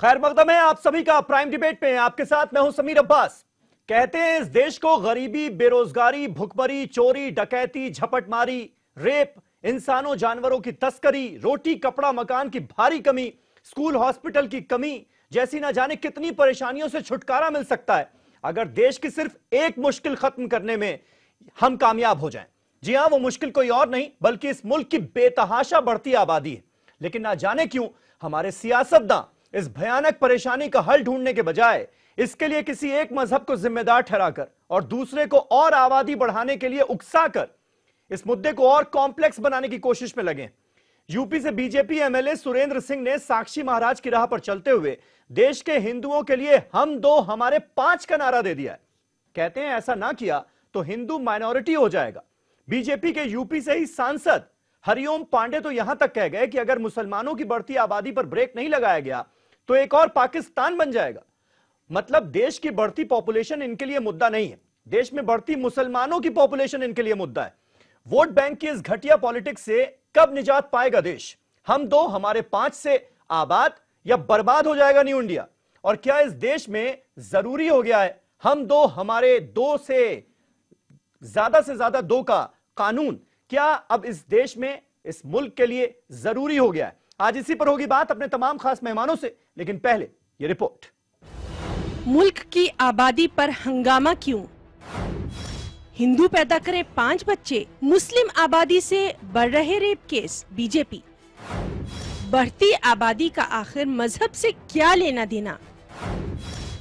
खैर मकदम है आप सभी का प्राइम डिबेट पे। आपके साथ मैं हूं समीर अब्बास। कहते हैं इस देश को गरीबी, बेरोजगारी, भुखमरी, चोरी, डकैती, झपटमारी, रेप, इंसानों जानवरों की तस्करी, रोटी कपड़ा मकान की भारी कमी, स्कूल हॉस्पिटल की कमी जैसी ना जाने कितनी परेशानियों से छुटकारा मिल सकता है अगर देश की सिर्फ एक मुश्किल खत्म करने में हम कामयाब हो जाएं। जी हां, वो मुश्किल कोई और नहीं बल्कि इस मुल्क की बेतहाशा बढ़ती आबादी है। लेकिन ना जाने क्यों हमारे सियासतदान इस भयानक परेशानी का हल ढूंढने के बजाय इसके लिए किसी एक मजहब को जिम्मेदार ठहराकर और दूसरे को और आबादी बढ़ाने के लिए उकसाकर इस मुद्दे को और कॉम्प्लेक्स बनाने की कोशिश में लगे। यूपी से बीजेपी एमएलए सुरेंद्र सिंह ने साक्षी महाराज की राह पर चलते हुए देश के हिंदुओं के लिए हम दो हमारे पांच का नारा दे दिया है। कहते हैं ऐसा ना किया तो हिंदू माइनॉरिटी हो जाएगा। बीजेपी के यूपी से ही सांसद हरिओम पांडे तो यहां तक कह गए कि अगर मुसलमानों की बढ़ती आबादी पर ब्रेक नहीं लगाया गया तो एक और पाकिस्तान बन जाएगा। मतलब देश की बढ़ती पॉपुलेशन इनके लिए मुद्दा नहीं है, देश में बढ़ती मुसलमानों की पॉपुलेशन इनके लिए मुद्दा है। वोट बैंक की इस घटिया पॉलिटिक्स से कब निजात पाएगा देश? हम दो हमारे पांच से आबाद या बर्बाद हो जाएगा न्यू इंडिया? और क्या इस देश में जरूरी हो गया है हम दो हमारे दो से ज्यादा दो का कानून? क्या अब इस देश में इस मुल्क के लिए जरूरी हो गया है? आज इसी पर होगी बात अपने तमाम खास मेहमानों से, लेकिन पहले ये रिपोर्ट। मुल्क की आबादी पर हंगामा क्यों? हिंदू पैदा करें 5 बच्चे, मुस्लिम आबादी से बढ़ रहे रेप केस, बीजेपी। बढ़ती आबादी का आखिर मजहब से क्या लेना देना?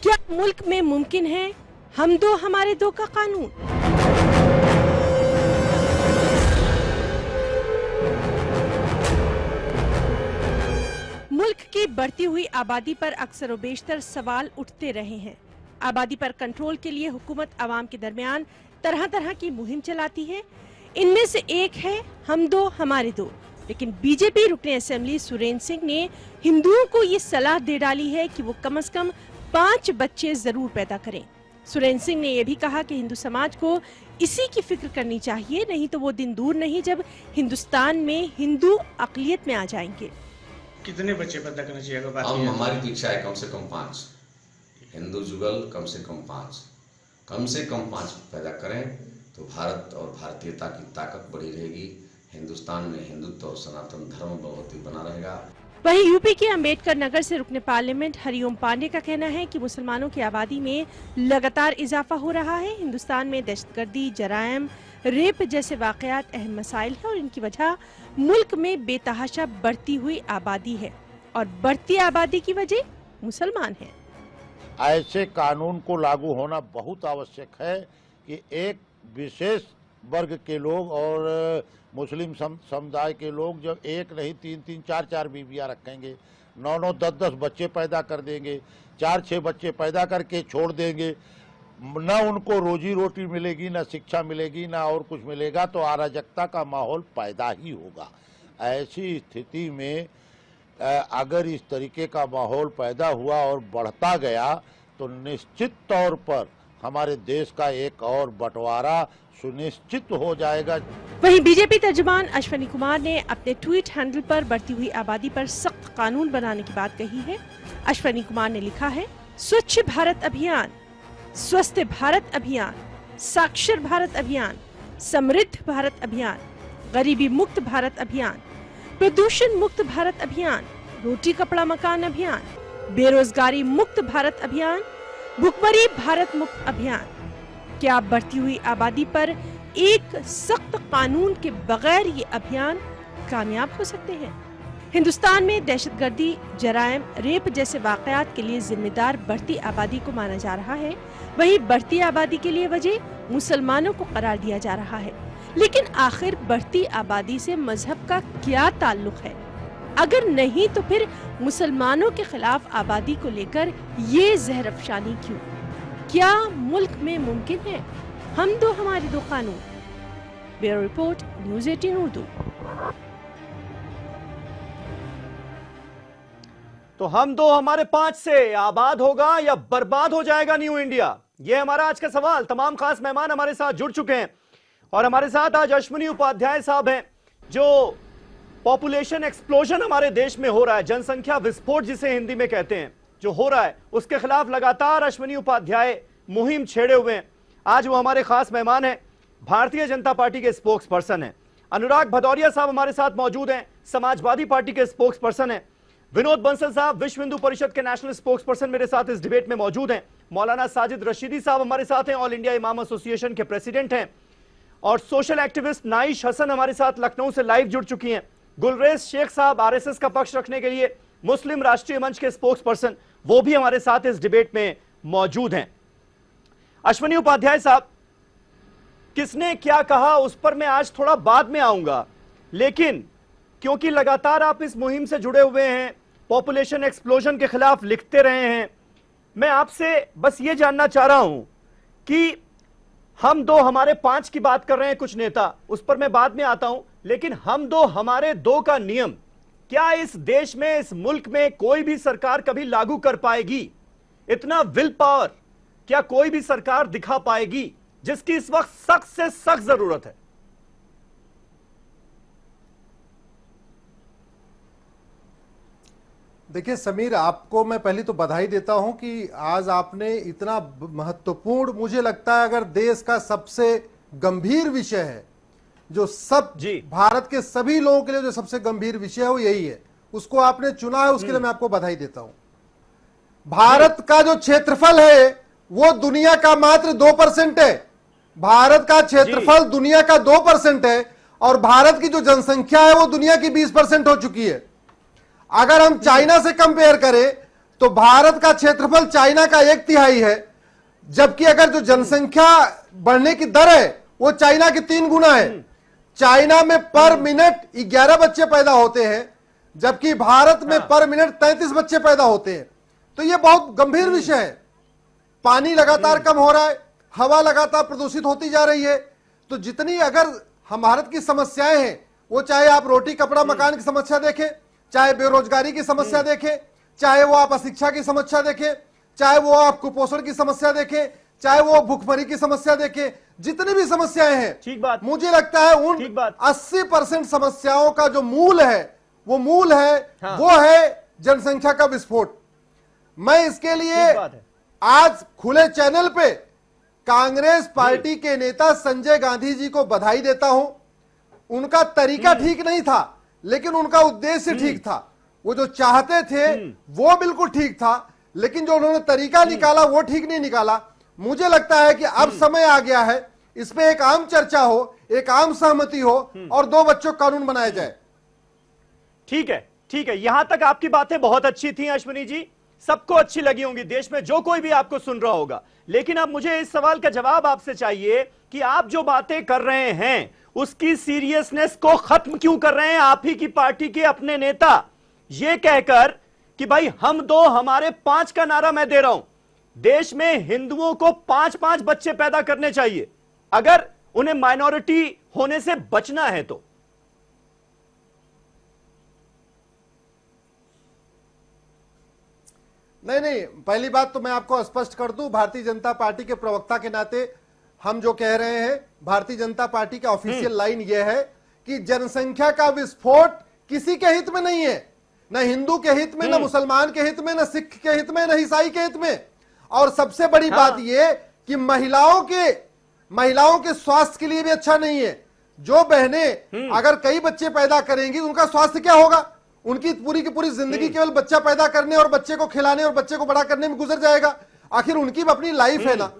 क्या मुल्क में मुमकिन है हम दो हमारे दो का कानून? मुल्क की बढ़ती हुई आबादी पर अक्सर व बेशतर सवाल उठते रहे हैं। आबादी पर कंट्रोल के लिए हुकूमत आवाम के दरमियान तरह तरह की मुहिम चलाती है। इनमें से एक है हम दो हमारे दो। लेकिन बीजेपी रुकने असेंबली सुरेंद्र सिंह ने हिंदुओं को ये सलाह दे डाली है कि वो कम से कम 5 बच्चे जरूर पैदा करें। सुरेंद्र सिंह ने यह भी कहा कि हिंदू समाज को इसी की फिक्र करनी चाहिए, नहीं तो वो दिन दूर नहीं जब हिंदुस्तान में हिंदू अकलियत में आ जाएंगे। कितने बच्चे पैदा करना चाहिए अगर बात हमारी तो इच्छा है कम से कम 5 हिंदू जुगल, कम से कम 5 पैदा करें तो भारत और भारतीयता की ताकत बढ़ी रहेगी। हिंदुस्तान में हिंदुत्व और सनातन धर्म बहुत ही बना रहेगा। वहीं यूपी के अंबेडकर नगर से रुकने पार्लियामेंट हरिओम पांडे का कहना है कि मुसलमानों की आबादी में लगातार इजाफा हो रहा है। हिंदुस्तान में दहशतगर्दी, जरायम, रेप जैसे वाकयात अहम मसाइल है और इनकी वजह मुल्क में बेतहाशा बढ़ती हुई आबादी है और बढ़ती आबादी की वजह मुसलमान है। ऐसे कानून को लागू होना बहुत आवश्यक है कि एक विशेष वर्ग के लोग और मुस्लिम समुदाय के लोग जब एक नहीं 3-3, 4-4 बीवियां रखेंगे, 9-9, 10-10 बच्चे पैदा कर देंगे, 4-6 बच्चे पैदा करके छोड़ देंगे, न उनको रोजी रोटी मिलेगी, न शिक्षा मिलेगी, न और कुछ मिलेगा, तो अराजकता का माहौल पैदा ही होगा। ऐसी स्थिति में अगर इस तरीके का माहौल पैदा हुआ और बढ़ता गया तो निश्चित तौर पर हमारे देश का एक और बंटवारा सुनिश्चित हो जाएगा। वहीं बीजेपी तर्जुमान अश्वनी कुमार ने अपने ट्वीट हैंडल पर बढ़ती हुई आबादी पर सख्त कानून बनाने की बात कही है। अश्वनी कुमार ने लिखा है, स्वच्छ भारत अभियान, स्वस्थ भारत अभियान, साक्षर भारत अभियान, समृद्ध भारत अभियान, गरीबी मुक्त भारत अभियान, प्रदूषण मुक्त भारत अभियान, रोटी कपड़ा मकान अभियान, बेरोजगारी मुक्त भारत अभियान, भुखमरी भारत मुक्त अभियान। क्या बढ़ती हुई आबादी पर एक सख्त कानून के बगैर ये अभियान कामयाब हो सकते हैं? हिंदुस्तान में दहशतगर्दी, जरायम, रेप जैसे वाकयात के लिए जिम्मेदार बढ़ती आबादी को माना जा रहा है। वहीं बढ़ती आबादी के लिए वजह मुसलमानों को करार दिया जा रहा है। लेकिन आखिर बढ़ती आबादी से मजहब का क्या ताल्लुक है? अगर नहीं तो फिर मुसलमानों के खिलाफ आबादी को लेकर ये जहरफशानी क्यों? क्या मुल्क में मुमकिन है हम दो हमारे दो कानून? Bureau report, news 18 Urdu. तो हम दो हमारे 5 से आबाद होगा या बर्बाद हो जाएगा न्यू इंडिया? यह हमारा आज का सवाल। तमाम खास मेहमान हमारे साथ जुड़ चुके हैं और हमारे साथ आज अश्विनी उपाध्याय साहब हैं, जो पॉपुलेशन एक्सप्लोजन हमारे देश में हो रहा है, जनसंख्या विस्फोट जिसे हिंदी में कहते हैं, जो हो रहा है उसके खिलाफ लगातार अश्विनी उपाध्याय मुहिम छेड़े हुए हैं। आज वो हमारे खास मेहमान हैं, भारतीय जनता पार्टी के स्पोक्स पर्सन हैं। अनुराग भदौरिया साहब हमारे साथ मौजूद हैं, समाजवादी पार्टी के स्पोक्स पर्सन हैं। विनोद बंसल साहब विश्व हिंदू परिषद के नेशनल स्पोक्स पर्सन मेरे साथ इस डिबेट में मौजूद हैं। मौलाना साजिद रशीदी साहब हमारे साथ हैं, ऑल इंडिया इमाम एसोसिएशन के प्रेसिडेंट हैं। और सोशल एक्टिविस्ट नाइश हसन हमारे साथ लखनऊ से लाइव जुड़ चुकी हैं। गुलरेज शेख साहब आरएसएस का पक्ष रखने के लिए मुस्लिम राष्ट्रीय मंच के स्पोक्स पर्सन, वो भी हमारे साथ इस डिबेट में मौजूद हैं। अश्विनी उपाध्याय साहब, किसने क्या कहा उस पर मैं आज थोड़ा बाद में आऊंगा, लेकिन क्योंकि लगातार आप इस मुहिम से जुड़े हुए हैं, पॉपुलेशन एक्सप्लोजन के खिलाफ लिखते रहे हैं, मैं आपसे बस ये जानना चाह रहा हूं कि हम दो हमारे पांच की बात कर रहे हैं कुछ नेता, उस पर मैं बाद में आता हूं, लेकिन हम दो हमारे दो का नियम क्या इस देश में, इस मुल्क में कोई भी सरकार कभी लागू कर पाएगी? इतना विल पावर क्या कोई भी सरकार दिखा पाएगी जिसकी इस वक्त सख्त से सख्त जरूरत है? देखिए समीर, आपको मैं पहले तो बधाई देता हूं कि आज आपने इतना महत्वपूर्ण, मुझे लगता है अगर देश का सबसे गंभीर विषय है, जो सब भारत के सभी लोगों के लिए जो सबसे गंभीर विषय है वो यही है, उसको आपने चुना है, उसके लिए मैं आपको बधाई देता हूं। भारत का जो क्षेत्रफल है वो दुनिया का मात्र 2% है। भारत का क्षेत्रफल दुनिया का 2% है और भारत की जो जनसंख्या है वो दुनिया की 20% हो चुकी है। अगर हम चाइना से कंपेयर करें तो भारत का क्षेत्रफल चाइना का 1/3 है, जबकि अगर जो जनसंख्या बढ़ने की दर है वो चाइना की 3 गुना है। चाइना में पर मिनट 11 बच्चे पैदा होते हैं, जबकि भारत में पर मिनट 33 बच्चे पैदा होते हैं। तो ये बहुत गंभीर विषय है। पानी लगातार कम हो रहा है, हवा लगातार प्रदूषित होती जा रही है। तो जितनी अगर हम भारत की समस्याएं हैं, वो चाहे आप रोटी कपड़ा मकान की समस्या देखें, चाहे बेरोजगारी की समस्या देखें, चाहे वो आप अशिक्षा की समस्या देखें, चाहे वो आप कुपोषण की समस्या देखें, चाहे वो भूखमरी की समस्या देखें, जितनी भी समस्याएं हैं, ठीक बात, मुझे लगता है उन 80% समस्याओं का जो मूल है वो मूल है वो है जनसंख्या का विस्फोट। मैं इसके लिए आज खुले चैनल पे कांग्रेस पार्टी के नेता संजय गांधी जी को बधाई देता हूं। उनका तरीका ठीक नहीं था, लेकिन उनका उद्देश्य ठीक था। वो जो चाहते थे वो बिल्कुल ठीक था, लेकिन जो उन्होंने तरीका निकाला वो ठीक नहीं निकाला। मुझे लगता है कि अब समय आ गया है, इस पे एक आम चर्चा हो, एक आम सहमति हो और 2 बच्चों का कानून बनाया जाए। ठीक है, ठीक है, यहां तक आपकी बातें बहुत अच्छी थी अश्विनी जी, सबको अच्छी लगी होंगी, देश में जो कोई भी आपको सुन रहा होगा। लेकिन अब मुझे इस सवाल का जवाब आपसे चाहिए कि आप जो बातें कर रहे हैं उसकी सीरियसनेस को खत्म क्यों कर रहे हैं आप ही की पार्टी के अपने नेता, ये कहकर कि भाई हम 2 हमारे 5 का नारा मैं दे रहा हूं। देश में हिंदुओं को 5-5 बच्चे पैदा करने चाहिए अगर उन्हें माइनॉरिटी होने से बचना है तो। नहीं, पहली बात तो मैं आपको स्पष्ट कर दूं, भारतीय जनता पार्टी के प्रवक्ता के नाते हम जो कह रहे हैं, भारतीय जनता पार्टी का ऑफिशियल लाइन यह है कि जनसंख्या का विस्फोट किसी के हित में नहीं है, न हिंदू के हित में, न मुसलमान के हित में, न सिख के हित में, न ईसाई के हित में। और सबसे बड़ी बात यह कि महिलाओं के स्वास्थ्य के लिए भी अच्छा नहीं है। जो बहनें अगर कई बच्चे पैदा करेंगी उनका स्वास्थ्य क्या होगा? उनकी पूरी की पूरी जिंदगी केवल बच्चा पैदा करने और बच्चे को खिलाने और बच्चे को बड़ा करने में गुजर जाएगा। आखिर उनकी भी अपनी लाइफ है ना।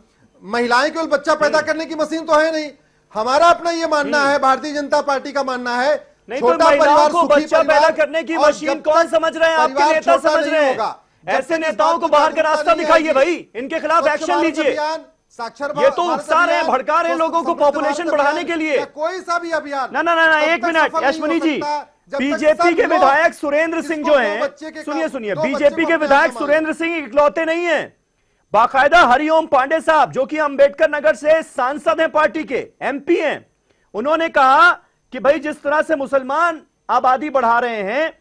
महिलाएं केवल बच्चा पैदा करने की मशीन तो है नहीं। हमारा अपना ये मानना है, भारतीय जनता पार्टी का मानना है, छोटा परिवार, बच्चा पैदा करने की मशीन कौन समझ रहे हैं? आपके नेता समझ रहे हैं। ऐसे नेताओं को बाहर का रास्ता दिखाइए भाई, इनके खिलाफ एक्शन लीजिए। ये तो उकसा रहे हैं, भड़का रहे हैं लोगों को पॉपुलेशन बढ़ाने के लिए। कोई सा भी अभियान ना, एक मिनट अश्विनी जी, बीजेपी के विधायक सुरेंद्र सिंह जो हैं, सुनिए, बीजेपी के विधायक सुरेंद्र सिंह इकलौते नहीं हैं। बाकायदा हरिओम पांडे साहब जो कि अंबेडकर नगर से सांसद हैं, पार्टी के एमपी हैं, उन्होंने कहा कि भाई जिस तरह से मुसलमान आबादी बढ़ा रहे हैं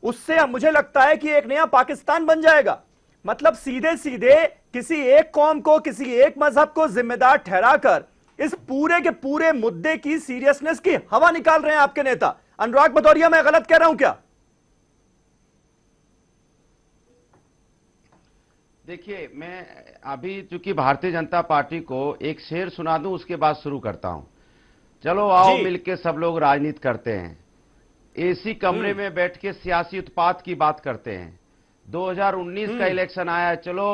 उससे मुझे लगता है कि एक नया पाकिस्तान बन जाएगा। मतलब सीधे सीधे किसी एक कौम को, किसी एक मजहब को जिम्मेदार ठहराकर इस पूरे के पूरे मुद्दे की सीरियसनेस की हवा निकाल रहे हैं आपके नेता। अनुराग भदौरिया, मैं गलत कह रहा हूं क्या? देखिए, मैं अभी चूंकि भारतीय जनता पार्टी को एक शेर सुना दूं, उसके बाद शुरू करता हूं। चलो आओ मिलके सब लोग राजनीति करते हैं, एसी कमरे में बैठ के सियासी उत्पात की बात करते हैं। 2019 का इलेक्शन आया, चलो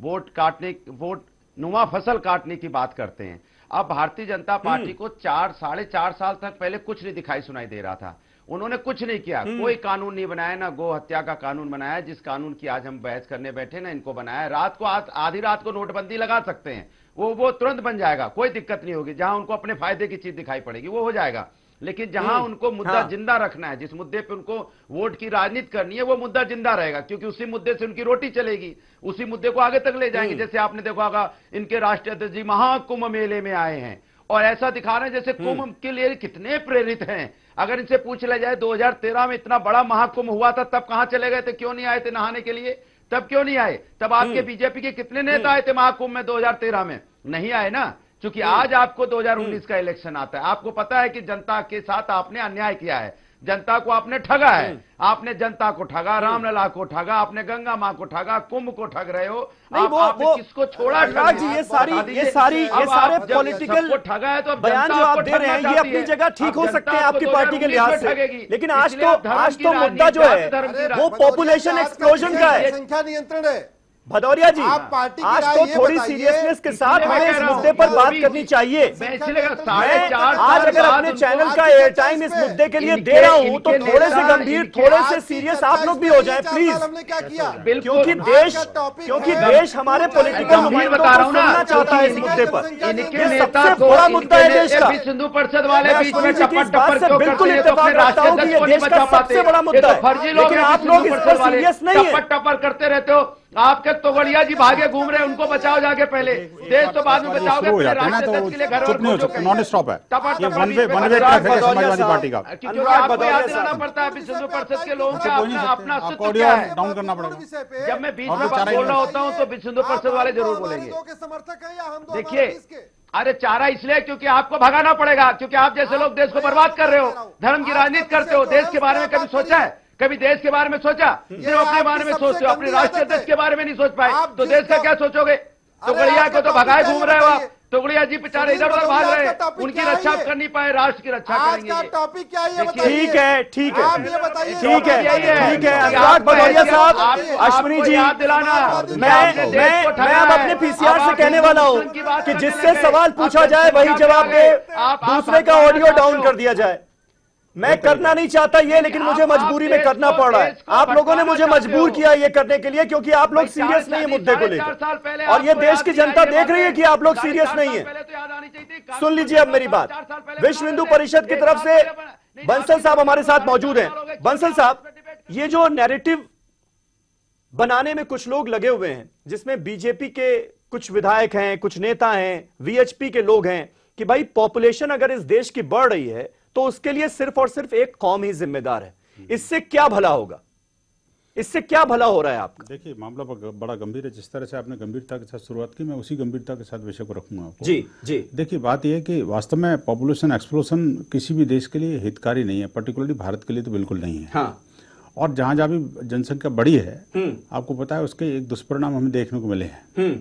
वोट नुमा फसल काटने की बात करते हैं। अब भारतीय जनता पार्टी को 4-4.5 साल तक पहले कुछ नहीं दिखाई सुनाई दे रहा था। उन्होंने कुछ नहीं किया, कोई कानून नहीं बनाया, ना गो हत्या का कानून बनाया जिस कानून की आज हम बहस करने बैठे ना इनको बनाया। रात को आधी रात को नोटबंदी लगा सकते हैं, वो तुरंत बन जाएगा, कोई दिक्कत नहीं होगी। जहां उनको अपने फायदे की चीज दिखाई पड़ेगी वो हो जाएगा। लेकिन जहां उनको मुद्दा जिंदा रखना है, जिस मुद्दे पे उनको वोट की राजनीति करनी है, वो मुद्दा जिंदा रहेगा, क्योंकि उसी मुद्दे से उनकी रोटी चलेगी, उसी मुद्दे को आगे तक ले जाएंगे। जैसे आपने देखा होगा, इनके राष्ट्रीय अध्यक्ष जी महाकुंभ मेले में आए हैं और ऐसा दिखा रहे हैं जैसे कुंभ के लिए कितने प्रेरित हैं। अगर इनसे पूछ लिया जाए 2013 में इतना बड़ा महाकुंभ हुआ था, तब कहां चले गए थे, क्यों नहीं आए थे नहाने के लिए, तब क्यों नहीं आए? तब आपके बीजेपी के कितने नेता आए थे महाकुंभ में 2013 में? नहीं आए ना, क्योंकि आज आपको 2019 का इलेक्शन आता है। आपको पता है कि जनता के साथ आपने अन्याय किया है, जनता को आपने ठगा है, आपने जनता को ठगा, रामलला को ठगा, आपने गंगा मां को ठगा, कुंभ को ठग रहे हो। आपने किसको छोड़ा? जी, ये सारे पॉलिटिकल ठगा है तो बयान जो आप दे रहे हैं ये अपनी जगह ठीक हो सकते हैं आपकी पार्टी के लिहाज से, लेकिन आज तो मुद्दा जो है वो पॉपुलेशन एक्सप्लोजन का है, संख्या नियंत्रण है। भदौरिया जी, आप पार्टी आज तो थोड़ी सीरियसनेस के साथ हमें इस मुद्दे पर बात करनी चाहिए। मैं आज अगर अपने चैनल का एयर टाइम इस मुद्दे के लिए दे रहा हूं तो थोड़े से गंभीर, थोड़े से सीरियस आप लोग भी हो जाए प्लीज, क्योंकि देश हमारे पॉलिटिकल नुमाइंदों को सुनना चाहता है इस मुद्दे पर। ये सबसे बड़ा मुद्दा है देश का। सिंधु परिषद वाले बीच में इस बात से बिल्कुल इत्तेफाक रखता हूं कि ये देश का सबसे बड़ा मुद्दा है, लेकिन आप लोग इस पर सीरियस नहीं है। टपर करते रहते हो। आपके तोगड़िया जी भागे घूम रहे हैं, उनको बचाओ जाके पहले, देश तो बाद में बचाओगे। नॉन स्टॉप है ये वन वे ट्रैफिक है समाजवादी पार्टी का, क्योंकि आपको याद दिलाना पड़ता है सिंधु परिषद के लोगों का अपना अस्तित्व क्या है। डाउन करना पड़ेगा। जब मैं बीच में बोल रहा होता हूँ तो सिंधु परिषद वाले जरूर बोलेंगे। देखिए, अरे चारा इसलिए क्योंकि आपको भगाना पड़ेगा, क्योंकि आप जैसे लोग देश को बर्बाद कर रहे हो, धर्म की राजनीति करते हो। देश के बारे में कभी सोचा है? कभी देश के बारे में सोचा? सिर्फ अपने बारे में सोचते हो, अपने राष्ट्रीय अध्यक्ष के बारे में नहीं सोच पाए तो देश का क्या सोचोगे? टुकड़िया को तो भगाए घूम रहे हो आप। टुकड़िया जी बेचारे इधर उधर भाग रहे हैं, उनकी रक्षा आप कर नहीं पाए, राष्ट्र की रक्षा करेंगे। टॉपिक क्या है? ठीक है, ठीक है, ठीक है। अनुराग भदौरिया साहब, अश्विनी जी, याद दिलाना। मैं अब अपने पीसीआर से कहने वाला हूँ कि जिससे सवाल पूछा जाए वही जवाब दे, दूसरे का ऑडियो डाउन कर दिया जाए। मैं करना नहीं चाहता ये, लेकिन मुझे मजबूरी में करना पड़ रहा है। आप लोगों ने मुझे मजबूर किया ये करने के लिए, क्योंकि आप लोग सीरियस नहीं है मुद्दे को लेकर, और ये देश की जनता देख रही है कि आप लोग सीरियस नहीं है। सुन लीजिए अब मेरी बात। विश्व हिंदू परिषद की तरफ से बंसल साहब हमारे साथ मौजूद हैं। बंसल साहब, ये जो नैरेटिव बनाने में कुछ लोग लगे हुए हैं, जिसमें बीजेपी के कुछ विधायक हैं, कुछ नेता हैं, वीएचपी के लोग हैं, कि भाई पॉपुलेशन अगर इस देश की बढ़ रही है तो उसके लिए सिर्फ और सिर्फ एक कौम ही जिम्मेदार है। इससे क्या भला होगा? इससे क्या भला हो रहा है आपका? देखिए, मामला बड़ा गंभीर है। जिस तरह से आपने गंभीरता के साथ शुरुआत की, मैं उसी गंभीरता के साथ विषय को रखूंगा आपको। जी जी। देखिए, बात यह है कि वास्तव में पॉपुलेशन एक्सप्लोजन किसी भी देश के लिए हितकारी नहीं है, पर्टिकुलरली भारत के लिए तो बिल्कुल नहीं है। हाँ। और जहां जहां भी जनसंख्या बढ़ी है, आपको पता है उसके एक दुष्परिणाम हमें देखने को मिले हैं।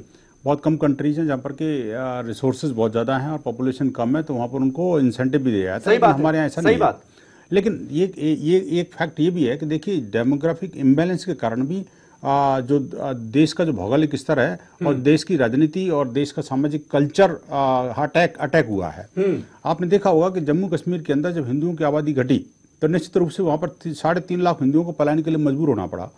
बहुत कम कंट्रीज हैं जहाँ पर के रिसोर्सेज बहुत ज़्यादा हैं और पॉपुलेशन कम है, तो वहाँ पर उनको इंसेंटिव भी दिया जाता है। हमारे यहाँ ऐसा नहीं है। लेकिन ये एक फैक्ट ये भी है कि देखिए, डेमोग्राफिक इम्बैलेंस के कारण भी जो देश का जो भौगोलिक स्तर है और देश की राजनीति और देश का सामाजिक कल्चर अटैक हुआ है। आपने देखा होगा कि जम्मू कश्मीर के अंदर जब हिंदुओं की आबादी घटी तो निश्चित रूप से वहां पर 3.5 लाख हिंदुओं को पलायन के लिए मजबूर होना पड़ा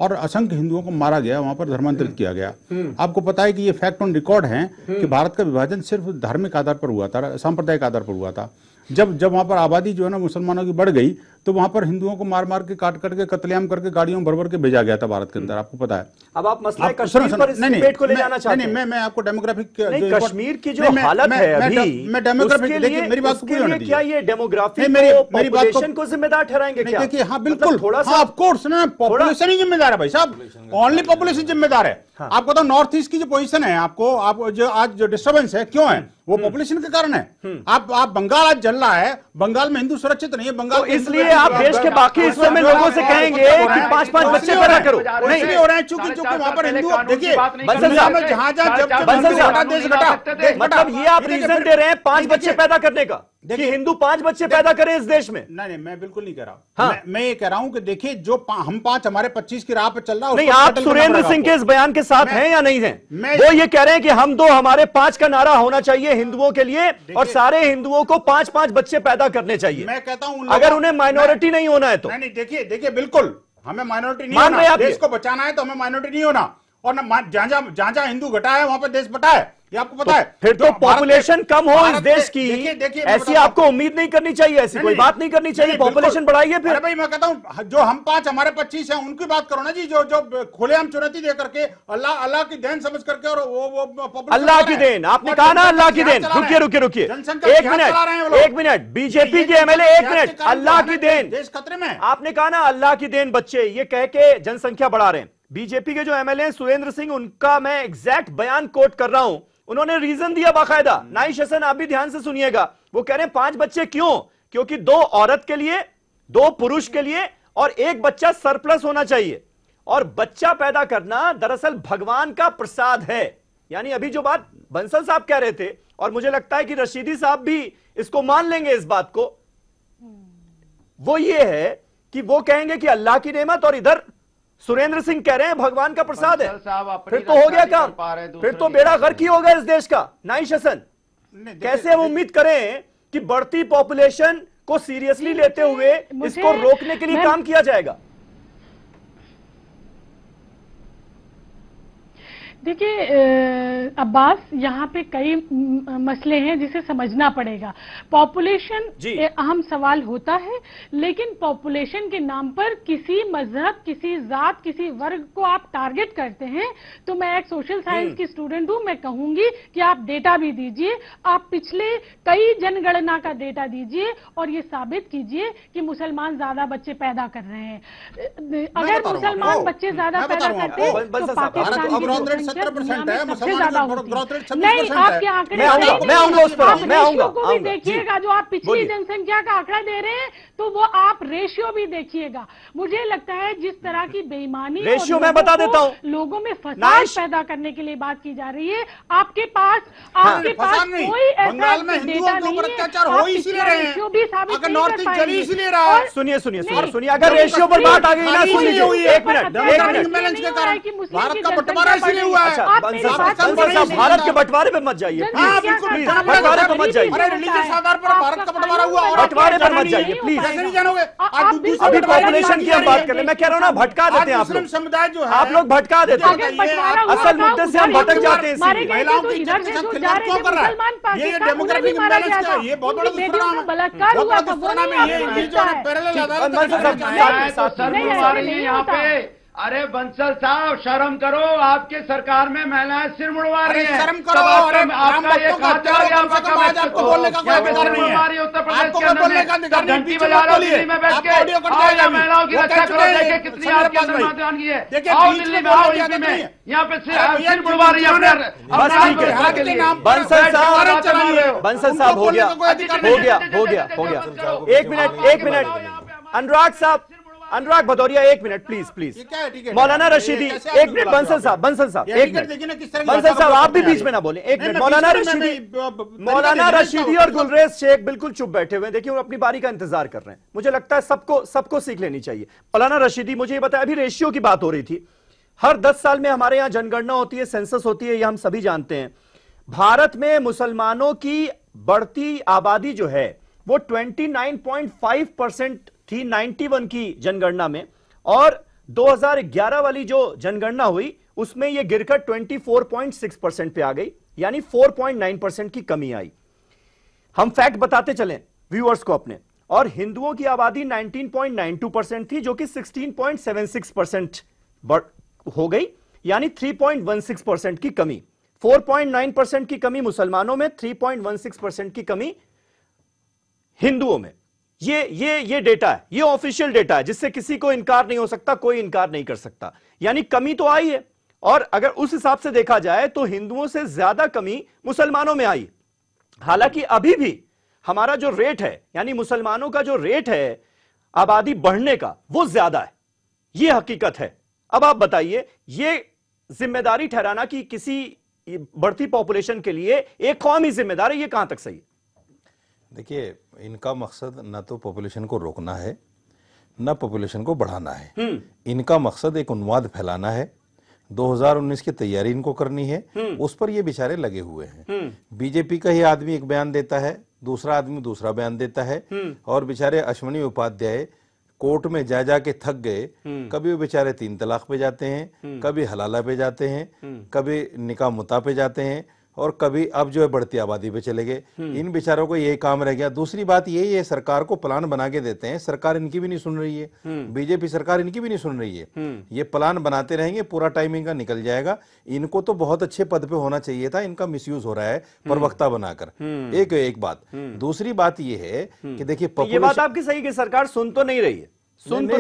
और असंख्य हिंदुओं को मारा गया, वहां पर धर्मांतरित किया गया। आपको पता है कि ये फैक्ट ऑन रिकॉर्ड है कि भारत का विभाजन सिर्फ धार्मिक आधार पर हुआ था, सांप्रदायिक आधार पर हुआ था। जब वहां पर आबादी जो है ना मुसलमानों की बढ़ गई तो वहां पर हिंदुओं को मार मार के काट करके कत्लेआम करके गाड़ियों भर भर के भेजा गया था भारत के अंदर, आपको पता है। अब आप मसला कश्मीर पर इस डिबेट को ले जाना चाहते हैं? मैं आपको डेमोग्राफिक कश्मीर की जो हालत है अभी, मैं डेमोग्राफिक, देखिए मेरी बात को पूरी होने दीजिए। क्या ये डेमोग्राफिक मेरी पॉपुलेशन को जिम्मेदार ठहराएंगे क्या? देखिए, हाँ बिल्कुल, हाँ ऑफ कोर्स ना, पॉपुलेशन ही जिम्मेदार है भाई साहब, ओनली पॉपुलेशन जिम्मेदार है। आपको तो नॉर्थ ईस्ट की जो पोजीशन है, आप जो आज जो डिस्टर्बेंस है, क्यों है? वो पॉपुलेशन के कारण है। आप बंगाल आज जल रहा है, बंगाल में हिंदू सुरक्षित नहीं है, बंगाल इसलिए आप देश के बाकी हिस्सों में लोगों से कहेंगे कि 5-5 बच्चे पैदा करो, नहीं हो रहे हैं चूंकि वहां पर हिंदू, देखिए बंसल साहब, मतलब ये आप रीजन दे रहे हैं 5 बच्चे पैदा करने का, देखिए हिंदू 5 बच्चे पैदा करें इस देश में। नहीं, मैं बिल्कुल नहीं कह रहा हूं। हाँ। मैं ये कह रहा हूं कि देखिए जो हम 5 हमारे 25 की राह पे चल रहा है, नहीं, आप सुरेंद्र सिंह के इस बयान के साथ हैं या नहीं हैं? वो ये कह रहे हैं कि हम 2 हमारे 5 का नारा होना चाहिए हिंदुओं के लिए और सारे हिंदुओं को 5-5 बच्चे पैदा करने चाहिए। मैं कहता हूं अगर उन्हें माइनॉरिटी नहीं होना है तो। नहीं, देखिए बिल्कुल हमें माइनॉरिटी नहीं मान रहे होना, आप देश को बचाना है तो हमें माइनॉरिटी नहीं होना, और जहां हिंदू घटा है वहां पर देश बटा है, ये आपको पता है। फिर तो पॉपुलेशन कम हो इस देश की, देखिए ऐसी आपको उम्मीद नहीं करनी चाहिए, ऐसी कोई बात नहीं करनी चाहिए, पॉपुलेशन बढ़ाइए। फिर भाई मैं कहता हूं जो हम 5 हमारे 25 हैं उनकी बात करो ना जी, जो खुलेआम चुनौती दे करके अल्लाह की देन समझ करके, और वो अल्लाह की देन, आपने कहा ना अल्लाह की देन। रुकिए 1 मिनट, बीजेपी के एमएलए 1 मिनट, अल्लाह की देन, देश खतरे में। आपने कहा ना अल्लाह की देन बच्चे, ये कह के जनसंख्या बढ़ा रहे हैं। बीजेपी के जो एमएलए सुरेंद्र सिंह, उनका मैं एग्जैक्ट बयान कोट कर रहा हूं, उन्होंने रीजन दिया बाकायदा। नाइश हसन, आप भी ध्यान से सुनिएगा, वो कह रहे हैं 5 बच्चे क्यों? क्योंकि 2 औरत के लिए, 2 पुरुष के लिए और 1 बच्चा सरप्लस होना चाहिए। और बच्चा पैदा करना दरअसल भगवान का प्रसाद है। यानी अभी जो बात बंसल साहब कह रहे थे, और मुझे लगता है कि रशीदी साहब भी इसको मान लेंगे इस बात को, वो ये है कि वो कहेंगे कि अल्लाह की नेमत, और इधर सुरेंद्र सिंह कह रहे हैं भगवान का प्रसाद है। फिर तो हो गया काम, फिर तो बेड़ा गर्क ही होगा इस देश का। नाइश हसन, कैसे हम उम्मीद करें कि बढ़ती पॉपुलेशन को सीरियसली लेते हुए इसको रोकने के लिए काम किया जाएगा? देखिए अब्बास, यहाँ पे कई मसले हैं जिसे समझना पड़ेगा। पॉपुलेशन अहम सवाल होता है, लेकिन पॉपुलेशन के नाम पर किसी मजहब, किसी जात, किसी वर्ग को आप टारगेट करते हैं, तो मैं एक सोशल साइंस की स्टूडेंट हूं, मैं कहूंगी कि आप डेटा भी दीजिए, आप पिछले कई जनगणना का डेटा दीजिए और ये साबित कीजिए कि मुसलमान ज्यादा बच्चे पैदा कर रहे हैं। अगर मुसलमान बच्चे ज्यादा पैदा करते हैं तो पाकिस्तान की 70% है, सबसे ज्यादा होती। नहीं, आपके आंकड़े मैं आऊंगा उस पर, मैं आऊंगा। को भी देखिएगा, जो आप पिछली जनसंख्या का आंकड़ा दे रहे हैं, तो वो आप रेशियो भी देखिएगा। मुझे लगता है जिस तरह की बेईमानी रेशियो मैं बता देता हूं, लोगों में फसाद पैदा करने के लिए बात की जा रही है। आपके पास कोई ऐसा डेटा नहीं है, अत्याचार हो इसीलिए रहे हैं, भी साबित अगर नॉर्थ ईस्ट चली इसीलिए रहा है। सुनिए, अगर रेशियो पर बात आ गई ना, सुनिए 1 मिनट, भारत का बंटवारा इसीलिए हुआ है। भारत के बंटवारे पे मत जाइए प्लीज, बंटवारे पे मत जाइए, रिलीजियस आधार पर भारत का बंटवारा हुआ, बंटवारे पर मत जाइए प्लीज। नहीं जानोगे अभी पॉपुलेशन की हम बात कर रहे हैं, मैं कह रहा हूँ ना, भटका देते हैं आप लोग, समुदाय जो है आप लोग भटका देते हैं, असल मुद्दे से हम भटक जाते हैं। महिलाओं की इज्जत के साथ खिलवाड़ क्यों कर रहा है? ये डेमोग्राफिक इम्बैलेंस क्या है? ये बहुत बड़ा दुष्परिणाम है, बलात्कार हुआ था, वो नहीं है जो पैरेलल यहाँ पे। अरे बंसल साहब, शर्म करो, आपके सरकार में महिलाएं सिर मुड़वा रही हैं। शर्म करो, आपका ये खाता है, आपको बोलने का कोई अधिकार नहीं है। उत्तर प्रदेश के अंदर घंटी बजा रहा हूँ दिल्ली में बैठ के, महिलाओं की रक्षा करो, देखिए कितनी आपके अंदर मातवानगी है। आओ दिल्ली में, आओ यूपी में, यहाँ पे सिर मुड़वा रही है। बंसल साहब, हो गया, एक minute, Anurag Bhadauria, 1 minute please. Maulana Rashidi, 1 minute. Bansal साहब, 1 मिनट। बंसल साहब, आप भी बीच में ना बोले, 1 मिनट। मौलाना रशीदी और गुलरेज शेख बिल्कुल चुप बैठे हुए हैं। देखिए, वो अपनी बारी का इंतजार कर रहे हैं। मुझे लगता है सबको सीख लेनी चाहिए। मौलाना रशीदी, मुझे ये बताया, अभी रेशियो की बात हो रही थी। हर 10 साल में हमारे यहां जनगणना होती है, सेंसस होती है, ये हम सभी जानते हैं। भारत में मुसलमानों की बढ़ती आबादी जो है वो 29.5% थी 91 की जनगणना में, और 2011 वाली जो जनगणना हुई उसमें यह गिरकर 24.6% पे आ गई, यानी 4.9% की कमी आई। हम फैक्ट बताते चलें व्यूअर्स को अपने, और हिंदुओं की आबादी 19.92% थी, जो कि 16.76% हो गई, यानी 3.16% की कमी। 4.9% की कमी मुसलमानों में, 3.16% की कमी हिंदुओं में। ये डेटा है, ये ऑफिशियल डेटा है, जिससे किसी को इनकार नहीं हो सकता, कोई इनकार नहीं कर सकता। यानी कमी तो आई है, और अगर उस हिसाब से देखा जाए तो हिंदुओं से ज्यादा कमी मुसलमानों में आई। हालांकि अभी भी हमारा जो रेट है, यानी मुसलमानों का जो रेट है, आबादी बढ़ने का वो ज्यादा है, ये हकीकत है। अब आप बताइए, ये जिम्मेदारी ठहराना कि किसी बढ़ती पॉपुलेशन के लिए एक कौम ही जिम्मेदार है, ये कहां तक सही है? देखिए, इनका मकसद न तो पॉपुलेशन को रोकना है न पॉपुलेशन को बढ़ाना है। इनका मकसद एक उन्माद फैलाना है। 2019 की तैयारी इनको करनी है, उस पर ये बेचारे लगे हुए हैं। बीजेपी का ही आदमी एक बयान देता है, दूसरा आदमी दूसरा बयान देता है, और बेचारे अश्विनी उपाध्याय कोर्ट में जा जा के थक गए। कभी वो बेचारे 3 तलाक पे जाते हैं, कभी हलाला पे जाते हैं, कभी निकाह मुता पे जाते हैं, और कभी अब जो है बढ़ती आबादी पे चले गए। इन बेचारों को यही काम रह गया। दूसरी बात यही है, सरकार को प्लान बना के देते हैं, सरकार इनकी भी नहीं सुन रही है, बीजेपी सरकार इनकी भी नहीं सुन रही है। ये प्लान बनाते रहेंगे, पूरा टाइमिंग का निकल जाएगा। इनको तो बहुत अच्छे पद पे होना चाहिए था, इनका मिसयूज हो रहा है प्रवक्ता बनाकर। एक बात। दूसरी बात ये है कि देखिए, ये बात आपकी सही कि सरकार सुन तो नहीं रही है, सुन भी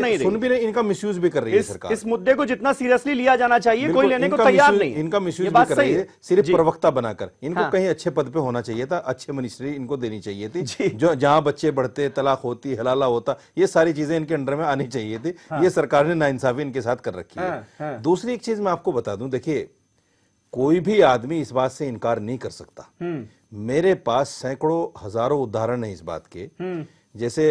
नहीं, इनका मिसयूज भी कर रही है सरकार। इस मुद्दे को जितना सीरियसली लिया जाना चाहिए कोई लेने को तैयार नहीं है। इनका मिसयूज भी कर रही है, सिर्फ प्रवक्ता बनाकर। इनको कहीं अच्छे पद पे होना चाहिए था, अच्छे मिनिस्ट्री इनको देनी चाहिए थी, जो जहां बच्चे बढ़ते, तलाक होती, हलाला होता, ये सारी चीजें इनके अंडर में आनी चाहिए थी। ये सरकार ने नाइंसाफी इनके साथ कर रखी है। दूसरी एक चीज मैं आपको बता दूं, देखिए, कोई भी आदमी इस बात से इनकार नहीं कर सकता। मेरे पास सैकड़ों हजारों उदाहरण है इस बात के। जैसे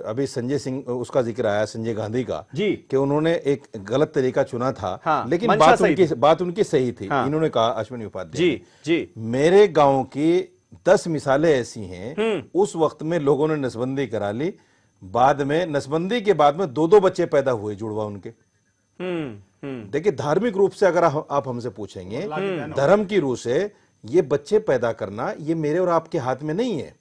अभी संजय सिंह, उसका जिक्र आया, संजय गांधी का, कि उन्होंने एक गलत तरीका चुना था, लेकिन बात उनकी सही थी। इन्होंने कहा, अश्विनी उपाध्याय जी, मेरे गांव की 10 मिसालें ऐसी हैं, उस वक्त में लोगों ने नसबंदी करा ली, बाद में नसबंदी के बाद में 2-2 बच्चे पैदा हुए जुड़वा उनके। देखिए, धार्मिक रूप से अगर आप हमसे पूछेंगे, धर्म की रूह से ये बच्चे पैदा करना ये मेरे और आपके हाथ में नहीं है।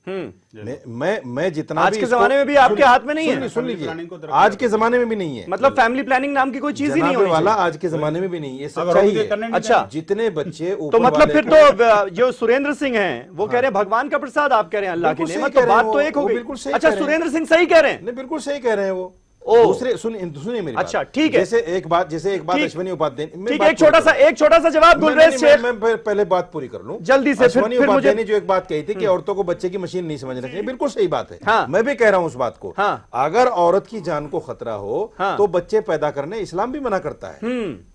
मैं जितना आज के जमाने में भी आपके हाथ में नहीं है। सुन लीजिए, आज के जमाने में भी नहीं है। मतलब फैमिली प्लानिंग नाम की कोई चीज ही नहीं होने वाला आज के जमाने में भी नहीं है। सच्चाई है। अच्छा, जितने बच्चे तो मतलब फिर तो जो सुरेंद्र सिंह हैं वो कह रहे हैं भगवान का प्रसाद, आप कह रहे हैं अल्लाह की नेमत, तो बात तो एक हो गई। अच्छा, सुरेंद्र सिंह सही कह रहे हैं? बिल्कुल सही कह रहे हैं वो। दूसरे सुनिए मेरी अच्छा, ठीक है। जैसे एक बात अश्विनी उपाध्याय, ठीक है, एक छोटा सा जवाब गुलरेज शेख। मैं पहले बात पूरी कर लूं जल्दी से। अश्विनी उपाध्याय ने जो एक बात कही थी कि औरतों को बच्चे की मशीन नहीं समझना चाहिए, बिल्कुल सही बात है। मैं भी कह रहा हूं उस बात को। अगर औरत की जान को खतरा हो तो बच्चे पैदा करने इस्लाम भी मना करता है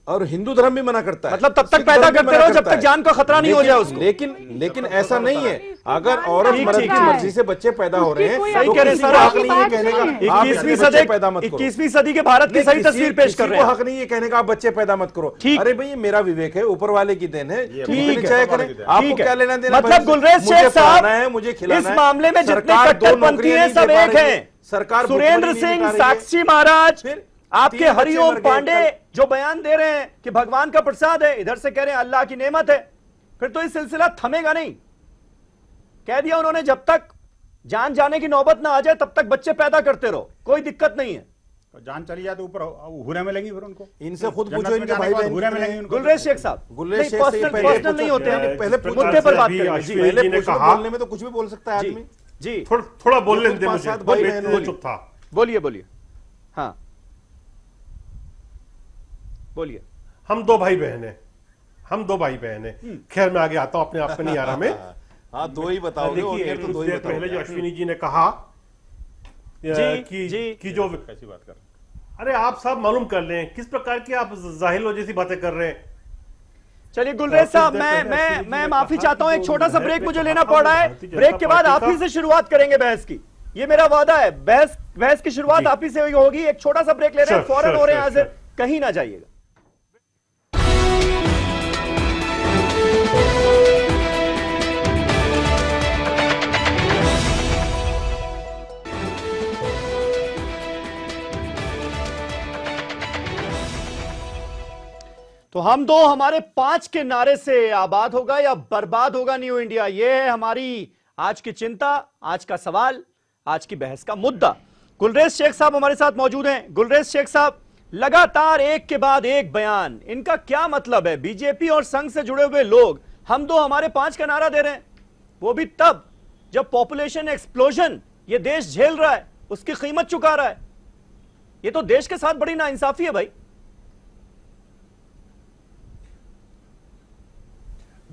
और हिंदू धर्म भी मना करता है। मतलब तब तक पैदा करते रहो जब तक जान का खतरा नहीं हो जाए उसको। लेकिन ऐसा नहीं है। अगर औरत मर्द की मर्जी से बच्चे पैदा हो रहे हैं, सही कह रहे हैं, हक नहीं है कहने का 21वीं सदी के भारत की सही तस्वीर पेश कर रहे हैं। हक नहीं है कहने का आप बच्चे पैदा मत करो। अरे भाई, ये मेरा विवेक है, ऊपर वाले की देन है, आपको क्या लेना देना। मतलब गुलरेज शेख साहब, मुझे खिलाना है, इस मामले में जितने कट्टरपंथी हैं सब एक हैं। सरकार सुरेंद्र सिंह, साक्षी महाराज, आपके हरिओम पांडे जो बयान दे रहे हैं कि भगवान का प्रसाद है, इधर से कह रहे हैं अल्लाह की नेमत है, फिर तो ये सिलसिला थमेगा नहीं। कह दिया उन्होंने, जब तक जान जाने की नौबत ना आ जाए तब तक बच्चे पैदा करते रहो, कोई दिक्कत नहीं है। जान चली जाए तो ऊपर हुरे मिलेंगी फिर उनको। इनसे खुद पूछो, इनके भाई बहन हुरे मिलेंगी उनको। गुलरेज शेख साहब, गुलरेज शेख पर्सनल नहीं होते हैं, पहले मुद्दे पर बात करें। पहले बोलने में तो कुछ भी बोल सकता है आदमी जी। थोड़ा बोल लेते मुझे, चुप था। बोलिए। हाँ बोलिए। हम 2 भाई बहन हैं। खैर, मैं आगे आता हूं, अपने आप में नहीं आ रहा मैं। हाँ, 2 ही बताओ। देखिए, कुछ देर पहले जो अश्विनी जी ने कहा कि जो कैसी बात कर, अरे आप सब मालूम कर लें किस प्रकार की आप जाहिलो जैसी बातें कर रहे हैं। चलिए गुलरेज साहब, मैं माफी चाहता हूं, एक छोटा सा ब्रेक मुझे लेना पड़ रहा है। ब्रेक के बाद आप ही से शुरुआत करेंगे बहस की, ये मेरा वादा है। बहस की शुरुआत आप ही से होगी। एक छोटा सा ब्रेक ले रहे हैं, फौरन हो रहे हैं हाजिर, कहीं ना जाइएगा। तो हम दो हमारे 5 के नारे से आबाद होगा या बर्बाद होगा न्यू इंडिया, यह है हमारी आज की चिंता, आज का सवाल, आज की बहस का मुद्दा। गुलरेज शेख साहब हमारे साथ मौजूद हैं। गुलरेज शेख साहब, लगातार एक के बाद एक बयान, इनका क्या मतलब है? बीजेपी और संघ से जुड़े हुए लोग हम दो हमारे 5 का नारा दे रहे हैं, वो भी तब जब पॉपुलेशन एक्सप्लोजन ये देश झेल रहा है, उसकी कीमत चुका रहा है। ये तो देश के साथ बड़ी नाइंसाफी है भाई।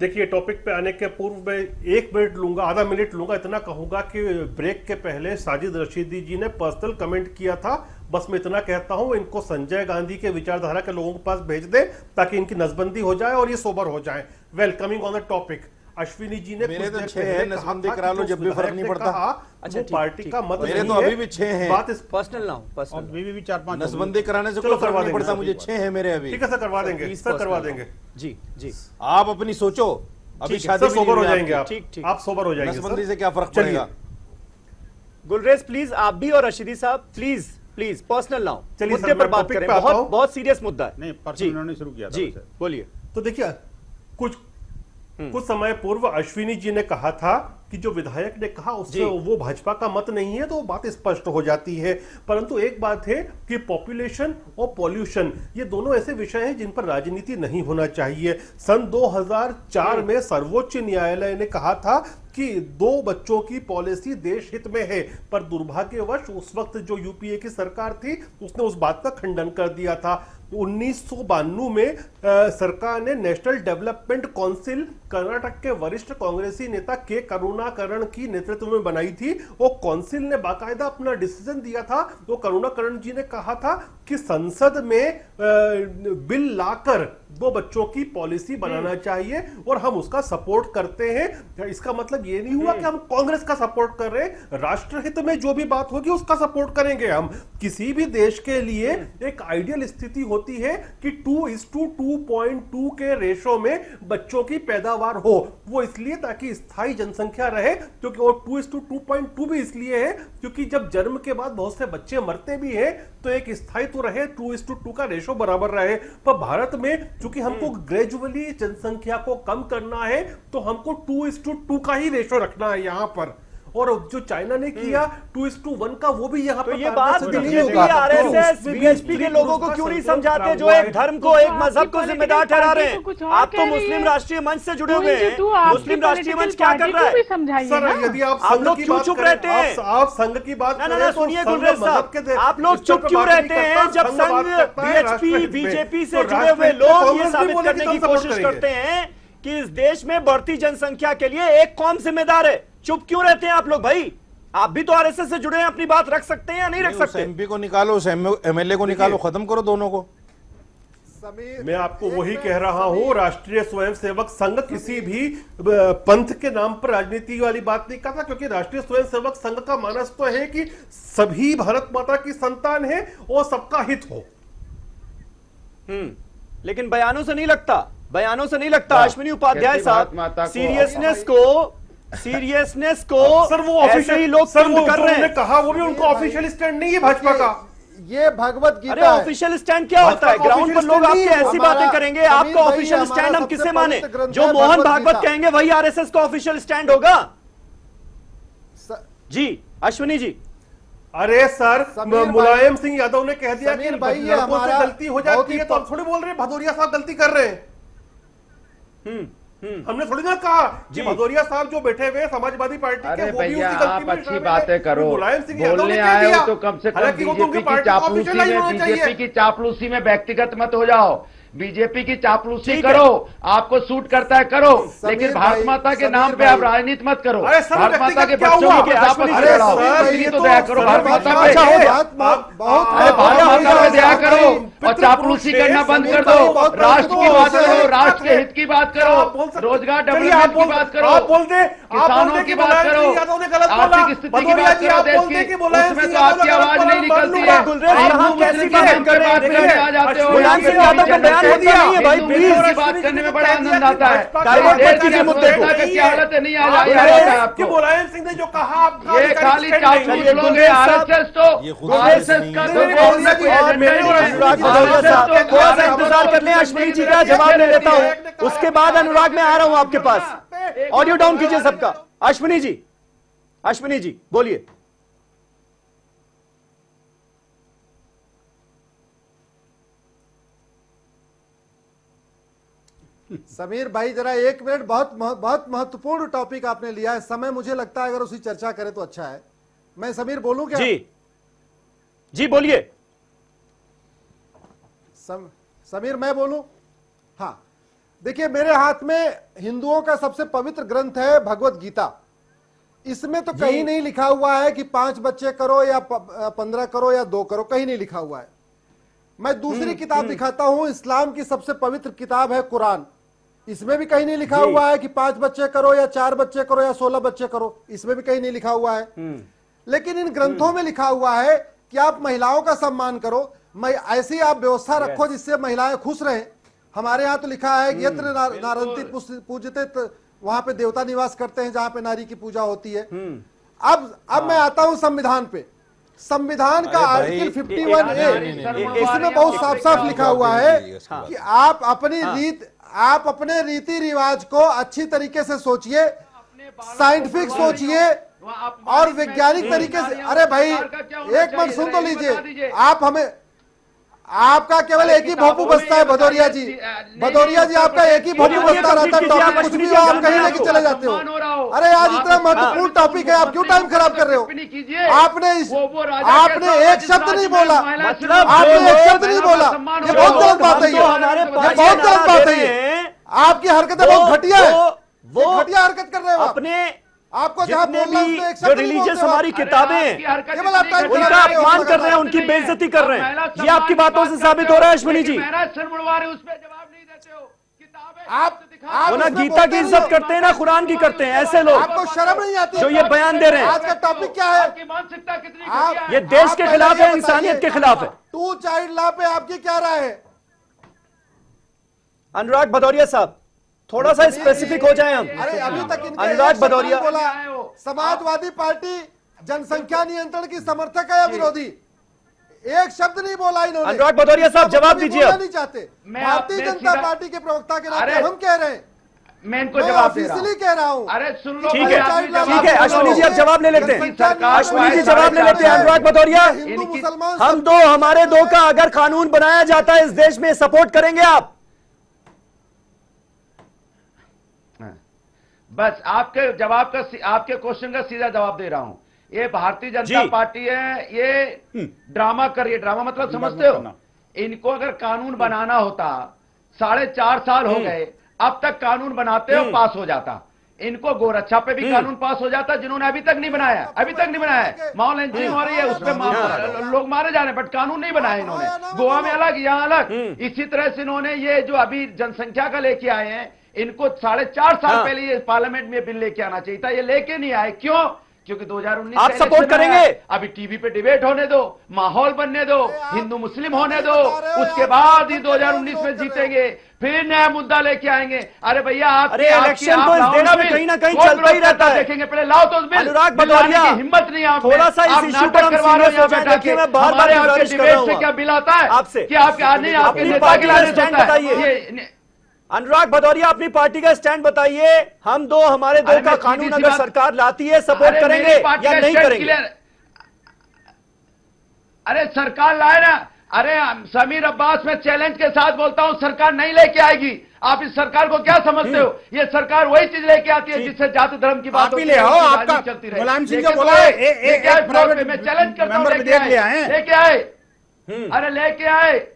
देखिए, टॉपिक पे आने के पूर्व में 1 मिनट लूंगा, आधा मिनट लूंगा। इतना कहूंगा कि ब्रेक के पहले साजिद रशीदी जी ने पर्सनल कमेंट किया था। बस मैं इतना कहता हूं, इनको संजय गांधी के विचारधारा के लोगों के पास भेज दे ताकि इनकी नसबंदी हो जाए और ये सोबर हो जाए। Welcoming on the topic, Ashwini ji ने मेरे तो 6 है, नसबंदी करा लो, जब भी फर्क नहीं पड़ता। अच्छा, पार्टी का मत मेरे तो अभी भी 6 हैं। बात इस पर्सनल ना हो, पर्सनल अभी भी 4-5 नसबंदी कराने से कोई फर्क नहीं पड़ता मुझे। 6 है मेरे अभी। ठीक है सर, करवा देंगे सर, करवा देंगे। जी जी, आप अपनी सोचो, अभी शादी सोबर हो जाएंगे आप। ठीक ठीक, आप सोबर हो जाएंगे। नसबंदी से क्या फर्क पड़ेगा? गुलरेज प्लीज, आप भी और रशीदी साहब प्लीज प्लीज पर्सनल ना हो, चलिए मुद्दे सर, पर मैं बात टॉपिक करें। पे आता बहुत हूं। बहुत सीरियस मुद्दा है। नहीं, पर्सनल उन्होंने शुरू किया था। जी बोलिए। तो देखिए, कुछ समय पूर्व अश्विनी जी ने कहा था कि जो विधायक ने कहा उससे वो भाजपा का मत नहीं है, तो वो बात स्पष्ट हो जाती है। परंतु एक बात है कि पॉपुलेशन और पॉल्यूशन ये दोनों ऐसे विषय हैं जिन पर राजनीति नहीं होना चाहिए। सन 2004 में सर्वोच्च न्यायालय ने कहा था कि 2 बच्चों की पॉलिसी देश हित में है, पर दुर्भाग्यवश उस वक्त जो यूपीए की सरकार थी उसने उस बात का खंडन कर दिया था। 1992 में सरकार ने नेशनल डेवलपमेंट काउंसिल कर्नाटक के वरिष्ठ कांग्रेसी नेता के करुणाकरण की नेतृत्व में बनाई थी। वो काउंसिल ने बाकायदा अपना डिसीजन दिया था। तो करुणाकरण जी ने कहा था कि संसद में बिल लाकर 2 बच्चों की पॉलिसी बनाना चाहिए और हम उसका सपोर्ट करते हैं। इसका मतलब ये नहीं हुआ कि हम कांग्रेस का सपोर्ट कर रहे हैं। राष्ट्रहित में जो भी बात होगी उसका सपोर्ट करेंगे हम। किसी भी देश के लिए एक आइडियल स्थिति होती है कि 2:2.2 के रेशो में बच्चों की पैदावार हो। वो इसलिए ताकि स्थायी जनसंख्या रहे, क्योंकि वो 2:2.2 भी इसलिए है क्योंकि जब जन्म के बाद बहुत से बच्चे मरते भी हैं तो एक स्थायी तो रहे, 2:2 का रेशो बराबर रहे। पर भारत में चूंकि हमको ग्रेजुअली जनसंख्या को कम करना है तो हमको 2:2 का ही रेशो रखना है यहां पर। और जो चाइना ने किया 2:1 का, वो भी यहाँ तो पर ये बात आरएसएस बीएचपी के लोगों को क्यों नहीं समझाते, जो एक धर्म को, एक मजहब को जिम्मेदार ठहरा रहे हैं? आप तो मुस्लिम राष्ट्रीय मंच से जुड़े हुए हैं, मुस्लिम राष्ट्रीय मंच क्या कर रहा है? सर, यदि आप लोग क्यों चुप रहते हैं? आप संघ की बात ना सुनिए गुलरेज साहब, आप लोग चुप क्यों रहते हैं जब संघ बीएचपी बीजेपी से जुड़े हुए लोग ये साबित करने की कोशिश करते हैं कि इस देश में बढ़ती जनसंख्या के लिए एक कौम जिम्मेदार है? चुप क्यों रहते हैं आप लोग भाई? आप भी तो आरएसएस से जुड़े हैं, अपनी बात रख सकते हैं या नहीं रख सकते? एमपी को निकालो, एमएलए को निकालो, खत्म करो दोनों को। मैं आपको वही कह रहा हूं, राष्ट्रीय स्वयंसेवक संघ किसी भी पंथ के नाम पर राजनीति वाली बात नहीं करता, क्योंकि राष्ट्रीय स्वयंसेवक संघ का मानस तो है कि सभी भारत माता की संतान है और सबका हित हो। लेकिन बयानों से नहीं लगता, बयानों से नहीं लगता। अश्विनी उपाध्याय साहब सीरियसनेस को सर वो ऐसे ही लोग कर रहे हैं। कहा वो भी उनको ऑफिशियल स्टैंड नहीं है भाजपा का। ये भगवत गीता अरे ऑफिशियल स्टैंड क्या होता है? ग्राउंड पर लोग आपके ऐसी बातें करेंगे, आपका ऑफिशियल स्टैंड हम किसे माने? जो मोहन भागवत कहेंगे वही आरएसएस का ऑफिशियल स्टैंड होगा। जी अश्विनी जी। अरे सर, मुलायम सिंह यादव ने कह दिया कि लड़कों से गलती हो जाती है, तो आप थोड़ी बोल रहे हैं भदौरिया साहब गलती कर रहे हैं। हमने थोड़ी ना कहा कि भदौरिया साहब जो बैठे हुए समाजवादी पार्टी के, वो भी उसकी गलती में अच्छी बातें करो, मुलायम सिंह यादव बोलने ने आए कह हो तो कम से कम बीजेपी की चापलूसी में व्यक्तिगत मत हो जाओ। बीजेपी की चापलूसी करो, आपको सूट करता है करो, लेकिन भारत माता के नाम पे आप राजनीति मत करो। भारत माता के बच्चों की आपस में लड़ाओ, तो दया करो भारत माता पे, भारत माता पे दया करो और चापलूसी करना बंद कर दो। राष्ट्र की बात करो, राष्ट्र के हित की बात करो, रोजगार डेवलपमेंट की बात करो, किसानों की बात करो, आर्थिक स्थिति की बात करो देश की, उसमें तो आपकी आवाज नहीं निकलती है। आ जाते हो, भाई प्लीज बात करने में बड़ा आनंद आता है। मुद्दे की हालत नहीं आ आपको। मुलायम सिंह ने जो कहा, ये खाली चापलूस लोग हैं। आरएसएस तो आरएसएस का थोड़ा सा इंतजार कर लें, अश्विनी जी का जवाब ले लेता हूं, उसके बाद अनुराग में आ रहा हूं आपके पास। ऑडियो डाउन कीजिए सबका। अश्विनी जी बोलिए। समीर भाई जरा 1 मिनट, बहुत महत्वपूर्ण टॉपिक आपने लिया है। समय मुझे लगता है अगर उसी चर्चा करें तो अच्छा है। मैं समीर बोलूं क्या? जी बोलिए। समीर मैं बोलूं? हाँ, देखिए, मेरे हाथ में हिंदुओं का सबसे पवित्र ग्रंथ है भगवत गीता। इसमें तो कहीं नहीं लिखा हुआ है कि 5 बच्चे करो या 15 करो या 2 करो, कहीं नहीं लिखा हुआ है। मैं दूसरी किताब दिखाता हूं, इस्लाम की सबसे पवित्र किताब है कुरान। इसमें भी कहीं नहीं लिखा हुआ है कि 5 बच्चे करो या 4 बच्चे करो या 16 बच्चे करो, इसमें भी कहीं नहीं लिखा हुआ है। लेकिन इन ग्रंथों में लिखा हुआ है कि आप महिलाओं का सम्मान करो, ऐसी आप व्यवस्था रखो जिससे महिलाएं खुश रहें। हमारे यहाँ तो लिखा है कि यत्र नारंती पूजते, वहां पे देवता निवास करते हैं जहां पे नारी की पूजा होती है। अब मैं आता हूं संविधान पे। संविधान का आर्टिकल 51A, इसमें बहुत साफ साफ लिखा हुआ है कि आप अपने रीति रिवाज को अच्छी तरीके से सोचिए, साइंटिफिक सोचिए और वैज्ञानिक तरीके से। अरे भाई, एक मिनट सुन तो लीजिए। आपका केवल एक ही भोंपू बसता है भदौरिया जी। भदौरिया जी, आपका एक ही भोंपू बसता रहता है। टॉपिक कुछ भी हो, आप कहीं लेके चले जाते हो। अरे आज इतना महत्वपूर्ण टॉपिक है, आप क्यों टाइम खराब कर रहे हो? आपने एक शब्द नहीं बोला, आपने एक शब्द नहीं बोला। ये बहुत गलत बात है, ये बहुत गलत बात है। ये आपकी हरकतें बहुत घटिया है, वो घटिया हरकत कर रहे हो अपने। आपको जितने भी जो रिलीजियस हमारी किताबें हैं उनका अपमान कर रहे हैं, उनकी बेइज्जती कर रहे हैं। ये आपकी बातों से साबित हो रहा है अश्विनी जी। वो ना गीता की इज्जत करते हैं ना कुरान की करते हैं। ऐसे लोग, आपको शर्म नहीं आती जो ये बयान दे रहे हैं। आज का टॉपिक क्या है? ये देश के खिलाफ है, इंसानियत के खिलाफ है। 2 चाइल्ड लॉ पे आपकी क्या राय है? अनुराग भदौरिया साहब, थोड़ा सा स्पेसिफिक हो जाए हम। अरे अभी तक अनुराग भदौरिया बोला समाजवादी पार्टी जनसंख्या नियंत्रण की समर्थक है या विरोधी? एक शब्द नहीं बोला इन्होंने। अनुराग भदौरिया साहब, जवाब दीजिए। नहीं चाहते। भारतीय जनता पार्टी के प्रवक्ता के नाते हम कह रहे हैं, मैं इनको जवाब दे रहा हूं। अरे सुन लो, ठीक है अश्विनी जी, अब जवाब ले लेते हैं। अश्विनी जी जवाब ले लेते हैं। अनुराग भदौरिया, हिंदू मुसलमान हमारे दो का अगर कानून बनाया जाता है इस देश में, सपोर्ट करेंगे आप? बस आपके जवाब का, आपके क्वेश्चन का सीधा जवाब दे रहा हूं। ये भारतीय जनता पार्टी है, ये ड्रामा कर रही है। ड्रामा मतलब समझते हो? इनको अगर कानून बनाना होता, 4.5 साल हो गए, अब तक कानून बनाते हो पास हो जाता। इनको गोरक्षा पे भी कानून पास हो जाता, जिन्होंने अभी तक नहीं बनाया, अभी तक नहीं बनाया है। माओ लिंचिंग हो रही है, उसमें लोग मारे जा रहे हैं, बट कानून नहीं बनाया इन्होंने। गोवा में अलग, यहाँ अलग। इसी तरह से इन्होंने ये जो अभी जनसंख्या का लेके आए हैं, इनको 4.5 साल पहले ये पार्लियामेंट में बिल लेके आना चाहिए था। ये लेके नहीं आए, क्यों? क्योंकि 2019 आप सपोर्ट करेंगे? अभी टीवी पे डिबेट होने दो, माहौल बनने दो, हिंदू मुस्लिम होने दो, उसके बाद ही 2019 में जीतेंगे, फिर नया मुद्दा लेके आएंगे। अरे भैया, आप इलेक्शन तो इस देश में कहीं ना कहीं चलता ही रहता है। देखेंगे, पहले लाओ तो बिल। अनुराग भदौरिया, हिम्मत नहीं आप थोड़ा सा इस इशू पर हम सीरियस हो जाए। देखिए, मैं बार-बार गुजारिश कर रहा हूं, से क्या बिल आता है आपसे कि आपके आने आपके नेता के लाने बताइए। अनुराग भदौरिया, अपनी पार्टी का स्टैंड बताइए। हमारे दो का कानून अगर सरकार लाती है, सपोर्ट करेंगे या नहीं करेंगे? अरे सरकार लाए ना। अरे समीर अब्बास, मैं चैलेंज के साथ बोलता हूं, सरकार नहीं लेके आएगी। आप इस सरकार को क्या समझते हो? ये सरकार वही चीज लेके आती है जिससे जाति धर्म की बात ले आओ। आपका मुलायम सिंह जो बोला है, मैं चैलेंज करता हूं, लेके आए। अरे लेके आए,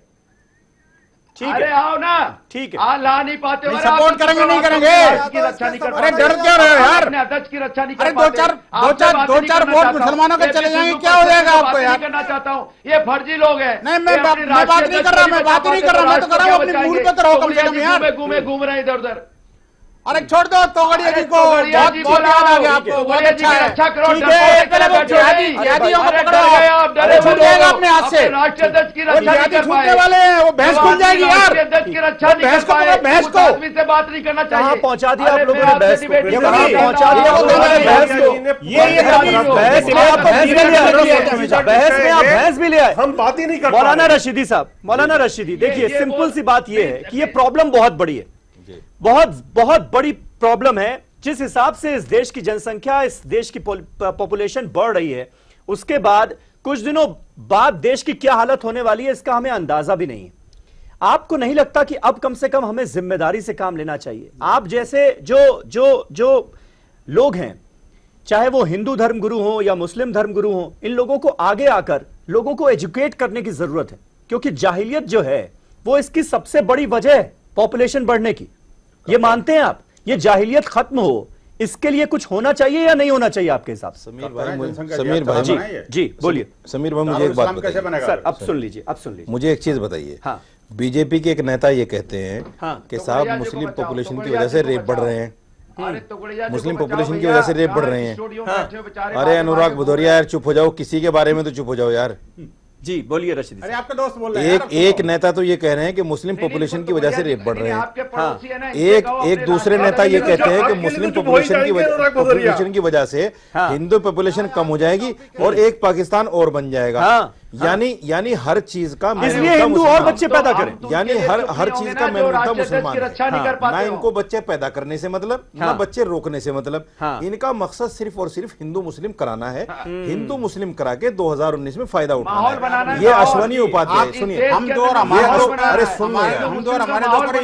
अरे आओ ना। ठीक है, ला नहीं पाते, सपोर्ट करेंगे नहीं करेंगे? अरे डर क्यों रहे हो यार? अपने अध्यक्ष की रक्षा नहीं कर अरे दो चार वोट मुसलमानों के चले जाएंगे, क्या हो जाएगा आपको यार? करना चाहता हूँ, ये फर्जी लोग हैं। नहीं, मैं बात नहीं कर रहा, मैं बात नहीं कर रहा, मैं तो कर रहा हूँ अपनी मूल पे तो रहो कम से कम यार। घूम रहे इधर उधर। अरे छोड़ दो तोगड़िया जी को, बहुत याद आ गया आपको, बहुत अच्छा है। अच्छा करो, जिहादियों को पकड़ो, छूट जाएगा अपने हाथ से। राष्ट्रीय अध्यक्ष की रक्षा जिहादी छूटने वाले हैं, वो भैंस खुल जाएगी यार। अध्यक्ष की रक्षा नहीं कर पाए, भैंस को आदमी से बात नहीं करना चाहिए। पहुंचा दिया आप लोगों ने बहस को, पहुंचा दिया बहस को। बहस में आप भैंस भी ले आए। हम बात ही नहीं कर। मौलाना रशीदी साहब, मौलाना रशीदी, देखिए सिंपल सी बात यह है कि ये प्रॉब्लम बहुत बड़ी है, बहुत बड़ी प्रॉब्लम है। जिस हिसाब से इस देश की जनसंख्या, इस देश की पॉपुलेशन बढ़ रही है, उसके बाद कुछ दिनों बाद देश की क्या हालत होने वाली है, इसका हमें अंदाजा भी नहीं है। आपको नहीं लगता कि अब कम से कम हमें जिम्मेदारी से काम लेना चाहिए? आप जैसे जो लोग हैं, चाहे वो हिंदू धर्मगुरु हो या मुस्लिम धर्मगुरु हो, इन लोगों को आगे आकर लोगों को एजुकेट करने की जरूरत है, क्योंकि जाहिलियत जो है वो इसकी सबसे बड़ी वजह है पॉपुलेशन बढ़ने की। ये मानते हैं आप? ये जाहिलियत खत्म हो, इसके लिए कुछ होना चाहिए या नहीं होना चाहिए आपके हिसाब से? समीर भाई जी बोलिए। समीर भाई मुझे एक बात बताइए सर, अब सुन लीजिए, अब सुन लीजिए। मुझे एक चीज बताइए। हाँ। बीजेपी के एक नेता ये कहते हैं कि साहब मुस्लिम पॉपुलेशन की वजह से रेप बढ़ रहे हैं, मुस्लिम पॉपुलेशन की वजह से रेप बढ़ रहे हैं। अरे अनुराग भदौरिया यार चुप हो जाओ, किसी के बारे में तो चुप हो जाओ यार। जी बोलिए रशीद। अरे आपका दोस्त बोल रहे हैं। एक नेता तो ये कह रहे हैं कि मुस्लिम पॉपुलेशन की वजह से रेप बढ़ रहे हैं, एक दूसरे नेता ये कहते हैं कि मुस्लिम पॉपुलेशन की वजह से हिंदू पॉपुलेशन कम हो जाएगी और एक पाकिस्तान और बन जाएगा। यानी हर चीज का इसलिए हिंदू और बच्चे पैदा करें, यानी हर चीज का मेन मुद्दा मुसलमान है। ना इनको बच्चे पैदा करने से मतलब, ना बच्चे रोकने से मतलब, इनका मकसद सिर्फ और सिर्फ हिंदू मुस्लिम कराना है। हिंदू मुस्लिम करा के 2019 में फायदा उठाना है। ये अश्वनी उपाध्याय, सुनिए, हम दो और हमारे दो, अरे सुन लो, हम दो और हमारे दो पर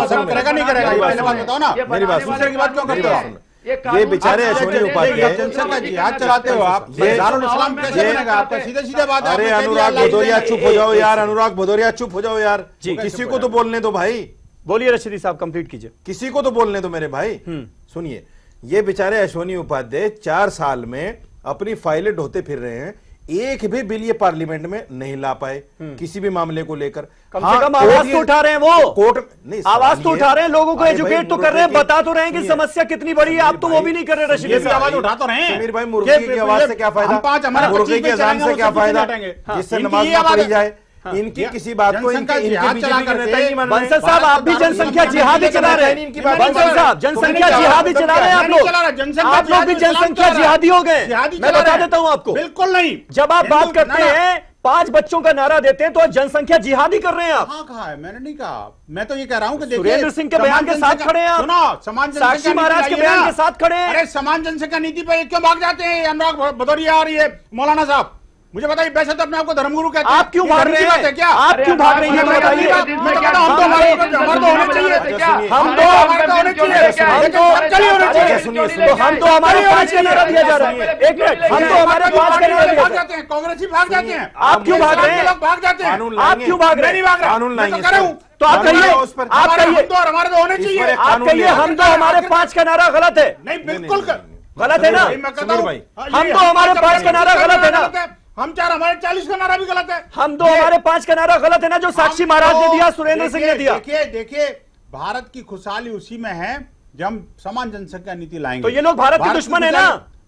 इस्लाम करेगा नहीं करेगा, पहले बात बताओ ना। मेरी बात दूसरे की बात क्यों करते हो? ये बेचारे अश्वनी उपाध्याय जनसंघ का जिहाद चलाते हो आप, दारुल इस्लाम कैसे बनेगा आपका? सीधे बात है। अरे अनुराग भदौरिया चुप हो जाओ यार, अनुराग भदौरिया चुप हो जाओ यार, किसी को तो बोलने दो भाई। बोलिए रशीदी साहब, कंप्लीट कीजिए। किसी को तो बोलने दो मेरे भाई। सुनिए, ये बेचारे अश्वनी उपाध्याय 4 साल में अपनी फाइलें ढोते फिर रहे हैं, एक भी बिल ये पार्लियामेंट में नहीं ला पाए किसी भी मामले को लेकर। कम से कम आवाज तो उठा रहे हैं वो, कोर्ट नहीं, आवाज तो उठा रहे हैं, लोगों को एजुकेट तो कर रहे हैं, बता तो रहे हैं कि समस्या कितनी बड़ी है। आप तो वो भी नहीं कर रहे रशीद साहब, आवाज उठा तो रहे हैं। समीर भाई, मुर्गी की आवाज से क्या फायदा, मुर्गी के अजान से क्या फायदा, जिससे नमाज ना पढ़ी जाए। इनकी किसी बात को बंसल साहब, आप भी जनसंख्या जिहाद ही चला रहे हैं। बंसल साहब, जनसंख्या जिहाद ही चला रहे हैं आप लोग भी जनसंख्या जिहादी हो गए। मैं बता देता हूं आपको, बिल्कुल नहीं। जब आप बात करते हैं 5 बच्चों का नारा देते हैं तो जनसंख्या जिहादी कर रहे हैं आप। कहा है? मैंने नहीं कहा, मैं तो ये कह रहा हूं कि सुरेंद्र सिंह के बयान के साथ खड़े हैं आप। सुनो, समान साक्षी महाराज के बयान के साथ खड़े हैं। अरे समान जनसंख्या नीति पर क्यों भाग जाते हैं अनुराग भदौरिया और ये मौलाना साहब? मुझे बताइए, वैसे तो अपने आपको धर्मगुरु कहते हैं, आप क्यों भाग रहे हैं? क्या आप क्यों भाग रही हैं? बताइए। हम तो हमारे होने चाहिए, हम तो हमारे होने चाहिए, हम तो हमारे 5 का नारा दिया जा रहा है। एक मिनट, हम तो हमारे 5 का नारा दिया जाते हैं, कांग्रेस ही भाग जाते हैं। आप क्यों भाग रहे हैं? भाग जाते हैं, आप क्यों भाग रहे हैं? कानून लाएंगे, तो आप कहिए, आप कहिए, तो हमारे तो होने चाहिए। आप कहिए हम तो हमारे 5 का नारा गलत है। नहीं, बिल्कुल गलत है ना। हम तो हमारे 5 का नारा गलत है ना। हम 4 हमारे 40 का नारा भी गलत है। हम तो हमारे 5 का नारा गलत है ना, जो साक्षी महाराज ने दिया, सुरेंद्र सिंह ने दिया। देखिए, भारत की खुशहाली उसी में है जब हम समान जनसंख्या नीति लाएंगे। तो ये लोग भारत के दुश्मन है ना।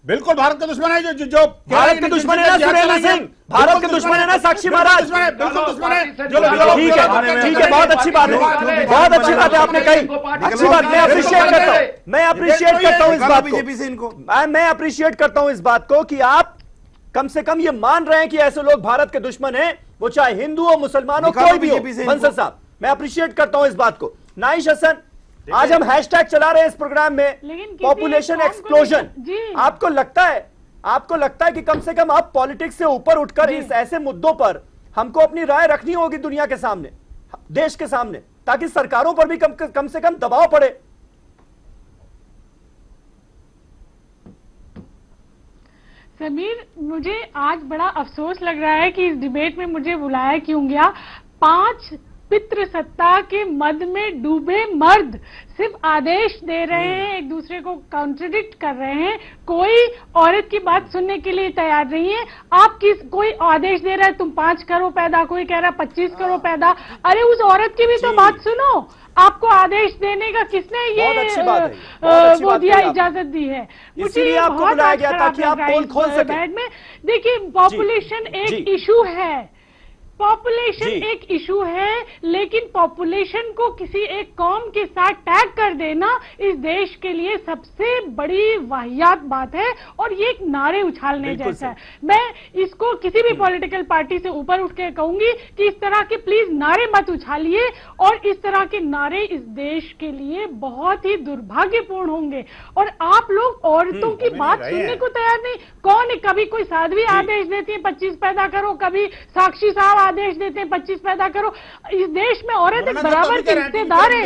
बिल्कुल भारत का दुश्मन है। जो भारत के दुश्मन है ना सुरेंद्र सिंह, भारत के दुश्मन है ना साक्षी महाराज। बिल्कुल दुश्मन है। ठीक है, बहुत अच्छी बात है, बहुत अच्छी बात है आपने कही, अच्छी बात। मैं अप्रिशिएट करता हूँ, मैं अप्रिशिएट करता हूँ इस बात को, मैं अप्रिशिएट करता हूँ इस बात को कि आप कम से कम ये मान रहे हैं कि ऐसे लोग भारत के दुश्मन हैं, वो चाहे हिंदू हो, मुसलमान हो, कोई भी हो। बंसल साहब, मैं अप्रिशिएट करता हूं इस बात को। नाइश हसन, आज हम हैशटैग चला रहे हैं इस प्रोग्राम में, पॉपुलेशन एक्सप्लोजन। आपको लगता है कि कम से कम आप पॉलिटिक्स से ऊपर उठकर इस ऐसे मुद्दों पर हमको अपनी राय रखनी होगी दुनिया के सामने, देश के सामने, ताकि सरकारों पर भी कम से कम दबाव पड़े। समीर, मुझे आज बड़ा अफसोस लग रहा है कि इस डिबेट में मुझे बुलाया क्यों गया। 5 पितृ सत्ता के मद में डूबे मर्द सिर्फ आदेश दे रहे हैं, एक दूसरे को कॉन्ट्रडिक्ट कर रहे हैं, कोई औरत की बात सुनने के लिए तैयार नहीं है। आप कोई आदेश दे रहा है तुम 5 करो पैदा, कोई कह रहा है 25 करो पैदा। अरे उस औरत की भी तो बात सुनो। आपको आदेश देने का किसने ये वो दिया, इजाजत दी है? मुझे आपको बुलाया गया ताकि आप पोल खोल सकें। देखिए, पॉपुलेशन एक इशू है, पॉपुलेशन एक इशू है, लेकिन पॉपुलेशन को किसी एक कौम के साथ टैग कर देना इस देश के लिए सबसे बड़ी वाहियात बात है, और ये एक नारे उछालने जैसा है। मैं इसको किसी भी पॉलिटिकल पार्टी से ऊपर उठ के कहूंगी कि इस तरह के प्लीज नारे मत उछालिए, और इस तरह के नारे इस देश के लिए बहुत ही दुर्भाग्यपूर्ण होंगे। और आप लोग औरतों की बात सुनने को तैयार नहीं। कौन है? कभी कोई साध्वी आदेश देती है 25 पैदा करो, कभी साक्षी साहब आदेश देते हैं 25 पैदा करो। इस देश में औरत एक बराबर की हिस्सेदार है।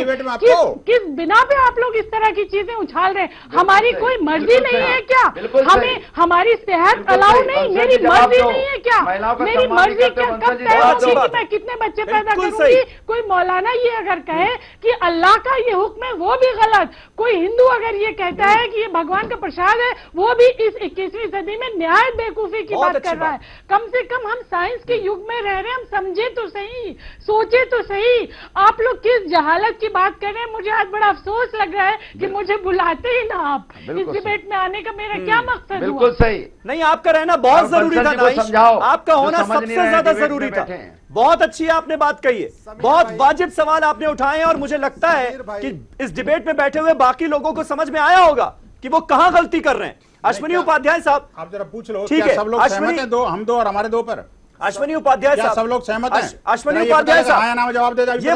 किस बिना पे आप लोग इस तरह की चीजें उछाल रहे हैं? हमारी कोई मर्जी नहीं है क्या? हमें हमारी सेहत अलाउ नहीं, मेरी मर्जी नहीं है क्या? मेरी मर्जी कब तय होगी कि मैं कितने बच्चे पैदा करूंगी? कोई मौलाना ये अगर कहे कि अल्लाह का ये हुक्म है वो भी गलत, कोई हिंदू अगर ये कहता है कि ये भगवान का प्रसाद है वो भी इस 21वीं सदी में न्याय बेवकूफी की बात कर रहा है। कम से कम हम साइंस के युग में रह रहे हैं, हम समझे तो सही, सोचे तो सही। आप लोग किस जहालत की बात कर रहे हैं? मुझे आज बड़ा अफसोस लग रहा है कि मुझे बुलाते ही ना आप। इस डिबेट में आने का मेरा क्या मकसद? बिल्कुल सही नहीं, आपका रहना बहुत जरूरी था, आपका होना सबसे ज्यादा जरूरी था। बहुत अच्छी आपने बात कही है, बहुत वाजिब सवाल आपने उठाए हैं और मुझे लगता है कि इस डिबेट में बैठे हुए बाकी लोगों को समझ में आया होगा कि वो कहां गलती कर रहे हैं। अश्विनी उपाध्याय साहब, आप जरा पूछ लो, ठीक है, सब लोग सहमत हैं? हम दो और हमारे दो पर अश्विनी उपाध्याय साहब, सब लोग सहमत हैं? अश्विनी उपाध्याय साहब जवाब दे, ये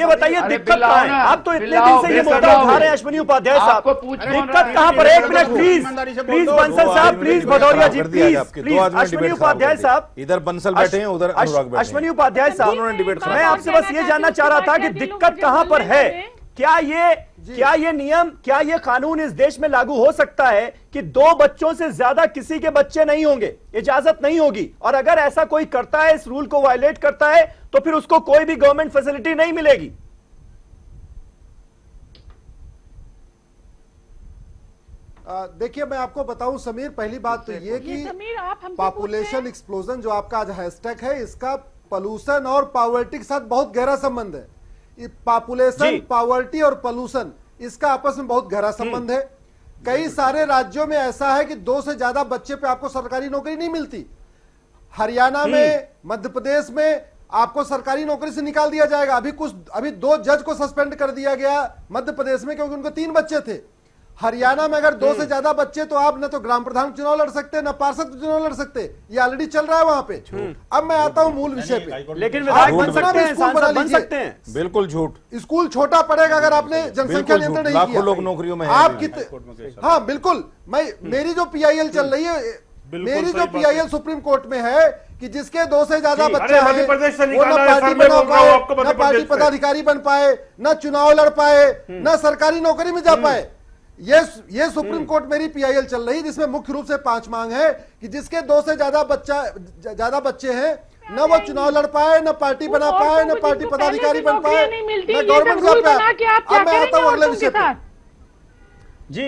बताइए दिक्कत कहाँ है? आप तो इतने दिन से ये मुद्दा उठा रहे हैं अश्विनी उपाध्याय साहब, दिक्कत कहाँ पर? एक मिनट प्लीज बंसल साहब, प्लीज भदौरिया जी, प्लीज अश्विनी उपाध्याय साहब, इधर बंसल बैठे हैं, उधर अनुराग बैठे हैं। अश्विनी उपाध्याय साहब, मैं आपसे बस ये जानना चाह रहा था कि दिक्कत कहाँ पर है? क्या ये नियम, क्या ये कानून इस देश में लागू हो सकता है कि 2 बच्चों से ज्यादा किसी के बच्चे नहीं होंगे, इजाजत नहीं होगी? और अगर ऐसा कोई करता है, इस रूल को वायलेट करता है, तो फिर उसको कोई भी गवर्नमेंट फैसिलिटी नहीं मिलेगी। देखिए, मैं आपको बताऊं समीर, पहली बात तो ये कि पॉपुलेशन एक्सप्लोजन जो आपका आज हैशटैग है, इसका पोल्यूशन और पॉवर्टी के साथ बहुत गहरा संबंध है। पॉपुलेशन, पॉवर्टी और पोल्यूशन, इसका आपस में बहुत गहरा संबंध है। कई सारे राज्यों में ऐसा है कि 2 से ज्यादा बच्चे पे आपको सरकारी नौकरी नहीं मिलती। हरियाणा में, मध्य प्रदेश में आपको सरकारी नौकरी से निकाल दिया जाएगा। अभी 2 जज को सस्पेंड कर दिया गया मध्य प्रदेश में, क्योंकि उनको 3 बच्चे थे। हरियाणा में अगर 2 से ज्यादा बच्चे, तो आप न तो ग्राम प्रधान चुनाव लड़ सकते, न पार्षद चुनाव लड़ सकते। ये ऑलरेडी चल रहा है वहां पे। अब मैं आता हूँ मूल विषय पे। लेकिन विधायक बन सकते हैं, सांसद बन सकते हैं। बिल्कुल झूठ। स्कूल छोटा पड़ेगा अगर आपने जनसंख्या नियंत्रण नहीं किया। लाखों लोग नौकरियों में हैं। आप कितने, हाँ बिल्कुल, मेरी जो PIL चल रही है, मेरी जो PIL सुप्रीम कोर्ट में है कि जिसके 2 से ज्यादा बच्चे हैं, वो न पार्टी बना पाए, न पार्टी पदाधिकारी बन पाए, न चुनाव लड़ पाए, न सरकारी नौकरी में जा पाए। ये सुप्रीम कोर्ट मेरी PIL चल रही, जिसमें मुख्य रूप से 5 मांग है कि जिसके 2 से ज्यादा बच्चे हैं, न वो चुनाव लड़ पाए, न पार्टी बना पाए, न पार्टी पदाधिकारी बन पाए, न गवर्नमेंट जॉब पे। अब मैं आता हूं अगले विषय पे जी।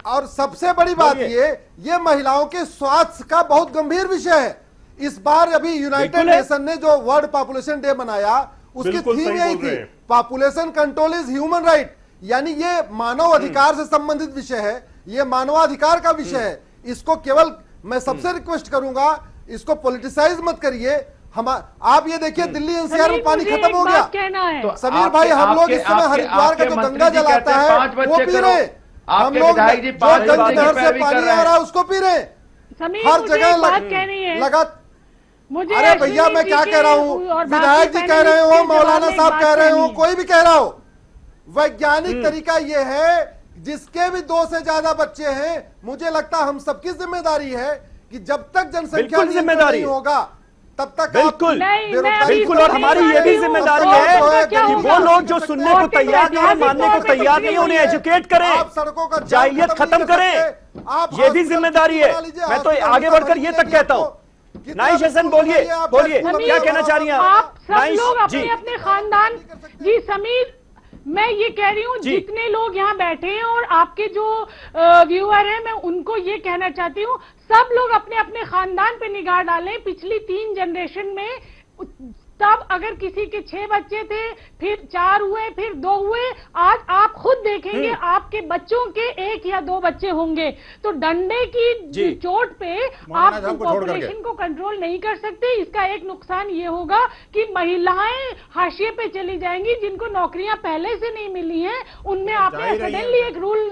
और सबसे बड़ी बात ये महिलाओं के स्वास्थ्य का बहुत गंभीर विषय है। इस बार अभी यूनाइटेड नेशन ने जो वर्ल्ड पॉपुलेशन डे मनाया, उसकी थीम यही थी, population control is human right, यानी ये मानव अधिकार से संबंधित विषय है, ये मानवाधिकार का विषय है। इसको केवल मैं सबसे रिक्वेस्ट करूंगा, इसको पॉलिटिसाइज मत करिए। आप ये देखिए, दिल्ली NCR में पानी खत्म हो गया। तो समीर भाई, हम लोग इस समय हरिद्वार का जो गंगा जल आता है वो पी रहे, हम लोग गंज नहर से पानी आ रहा है उसको पी रहे, हर जगह लगा। अरे भैया, मैं क्या कह रहा हूँ, विधायक जी कह रहे हो, मौलाना साहब कह रहे हो, कोई भी कह रहा हो, वैज्ञानिक तरीका यह है, जिसके भी 2 से ज्यादा बच्चे हैं, मुझे लगता है हम सबकी जिम्मेदारी है कि जब तक जनसंख्या जिम्मेदारी होगा तब तक बिल्कुल बिल्कुल, और हमारी ये भी जिम्मेदारी है कि वो लोग जो सुनने को तैयार नहीं है, मानने को तैयार नहीं, उन्हें एजुकेट करें, सड़कों का जाहिलियत खत्म करें। ये भी जिम्मेदारी है। मैं तो आगे बढ़कर ये तक कहता हूँ। नाइश हसन, बोलिए क्या कहना चाह रही हैं आप? सब लोग अपने अपने खानदान। जी समीर, मैं ये कह रही हूँ, जितने लोग यहाँ बैठे हैं और आपके जो व्यूअर हैं, मैं उनको ये कहना चाहती हूँ, सब लोग अपने अपने खानदान पे निगाह डालें। पिछली 3 जनरेशन में तब अगर किसी के 6 बच्चे थे, फिर 4 हुए, फिर 2 हुए, आज आप खुद देखेंगे आपके बच्चों के 1 या 2 बच्चे होंगे। तो डंडे की चोट पे आप पॉपुलेशन को कंट्रोल नहीं कर सकते। इसका एक नुकसान ये होगा कि महिलाएं हाशिए पे चली जाएंगी, जिनको नौकरियां पहले से नहीं मिली हैं, उनमें आपने सडनली एक रूल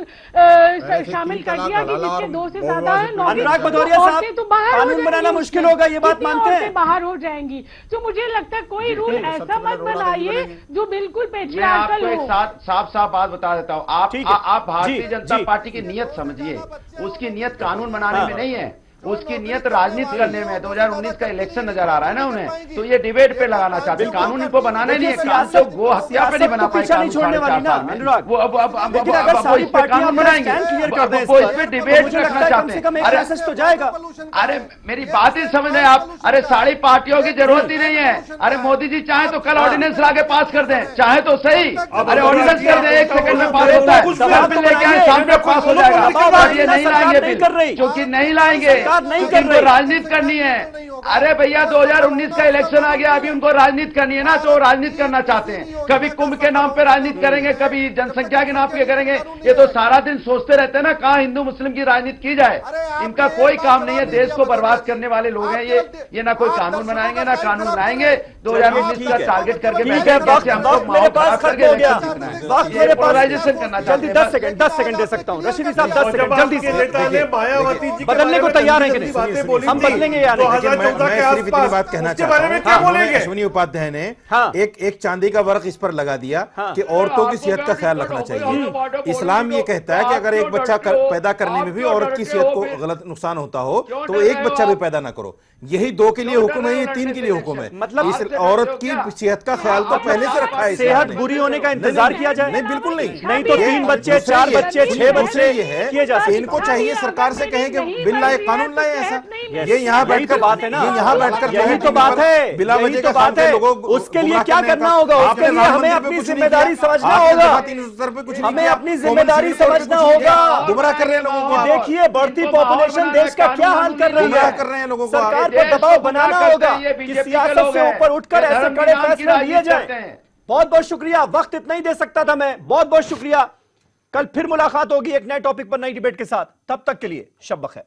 शामिल कर दिया कि जिसके 2 से ज्यादा है अनुराग भदौरिया साहब, तो बाहर कानून बनाना मुश्किल होगा, ये बात मानते हैं, बाहर हो जाएंगी। तो मुझे लगता है कोई रूल ऐसा मत बनाइए जो बिल्कुल पेट्रियार्कल हो। साफ बात बता देता हूँ। आप भारतीय जनता पार्टी की नियत समझिए, उसकी नियत कानून बनाने में नहीं है, उसकी नियत राजनीति करने में 2019 का इलेक्शन नजर आ रहा है ना उन्हें, तो ये डिबेट पे लगाना चाहते हैं। कानून इनको बनाने नहीं है, कानून तो गो हत्या पे नहीं बना पाए, नहीं छोड़ने वाली ना अनुराग। वो अब सारी पार्टियां बनाएंगे, वो इस पे डिबेट रखना चाहते हैं। अरे तो जाएगा। अरे मेरी बात ही समझ रहे आप, अरे सारी पार्टियों की जरूरत ही नहीं है। अरे मोदी जी चाहे तो कल ऑर्डिनेंस लाके पास कर दें, चाहे तो सही, अरे ऑर्डिनेंस कर दें, 1 सेकंड में पास होता है, बिल लेके आए सामने पास हो जाएगा। ये नहीं लाएंगे बिल, क्योंकि नहीं लाएंगे, क्योंकि राजनीति करनी है। अरे भैया 2019 का इलेक्शन आ गया, अभी उनको राजनीति करनी है ना, तो राजनीति करना चाहते हैं। कभी कुंभ के नाम पे राजनीति करेंगे, कभी जनसंख्या के नाम पे करेंगे। ये तो सारा दिन सोचते रहते हैं ना कहां हिंदू मुस्लिम की राजनीति की जाए। इनका कोई काम नहीं है, देश को बर्बाद करने वाले लोग हैं ये ना कोई कानून बनाएंगे ना कानून लाएंगे। 2019 का टारगेट करके पोलराइजेशन करना चाहते हैं। 10 सेकंड दे सकता हूँ रशीदी साहब, 10 सेकंड जल्दी से। मायावती जी बदलने को तैयार है कि नहीं? हम बदलेंगे या नहीं? मैं सिर्फ इतनी बात कहना चाहता हूँ, अश्विनी उपाध्याय ने एक चांदी का वर्क इस पर लगा दिया कि औरतों की सेहत का ख्याल रखना चाहिए। इस्लाम ये कहता है कि अगर एक बच्चा पैदा करने में भी औरत की सेहत को गलत नुकसान होता हो तो एक बच्चा भी पैदा ना करो। यही 2 के लिए हुक्म है, ये 3 के लिए हुक्म है। मतलब इस औरत की सेहत का ख्याल तो पहले से रखा है। सेहत बुरी होने का इंतजार किया जाए? नहीं, बिल्कुल नहीं। नहीं तो 3 बच्चे, 4 बच्चे, 6 बच्चे ये है किए जा सकते। इनको चाहिए सरकार से कहें कि बिल लाए, कानून लाए ऐसा। ये यहाँ बैठकर बात है ना, ये यहाँ बैठकर यही तो बात है, बिला वजह तो बात है। उसके लिए क्या करना होगा? उसके लिए हमें अपनी जिम्मेदारी समझना होगा। हमें अपनी जिम्मेदारी समझना होगा। गुमराह कर रहे हैं लोगों को। देखिए बढ़ती पॉपुलेशन देश का क्या हाल कर रही है। कर रहे हैं लोगों को। सरकार पर दबाव बनाना होगा कि सियासत से ऊपर उठकर ऐसे कड़े फैसले लिए जाएं। बहुत बहुत शुक्रिया, वक्त इतना ही दे सकता था मैं। बहुत बहुत शुक्रिया। कल फिर मुलाकात होगी एक नए टॉपिक पर, नई डिबेट के साथ। तब तक के लिए शब बखैर।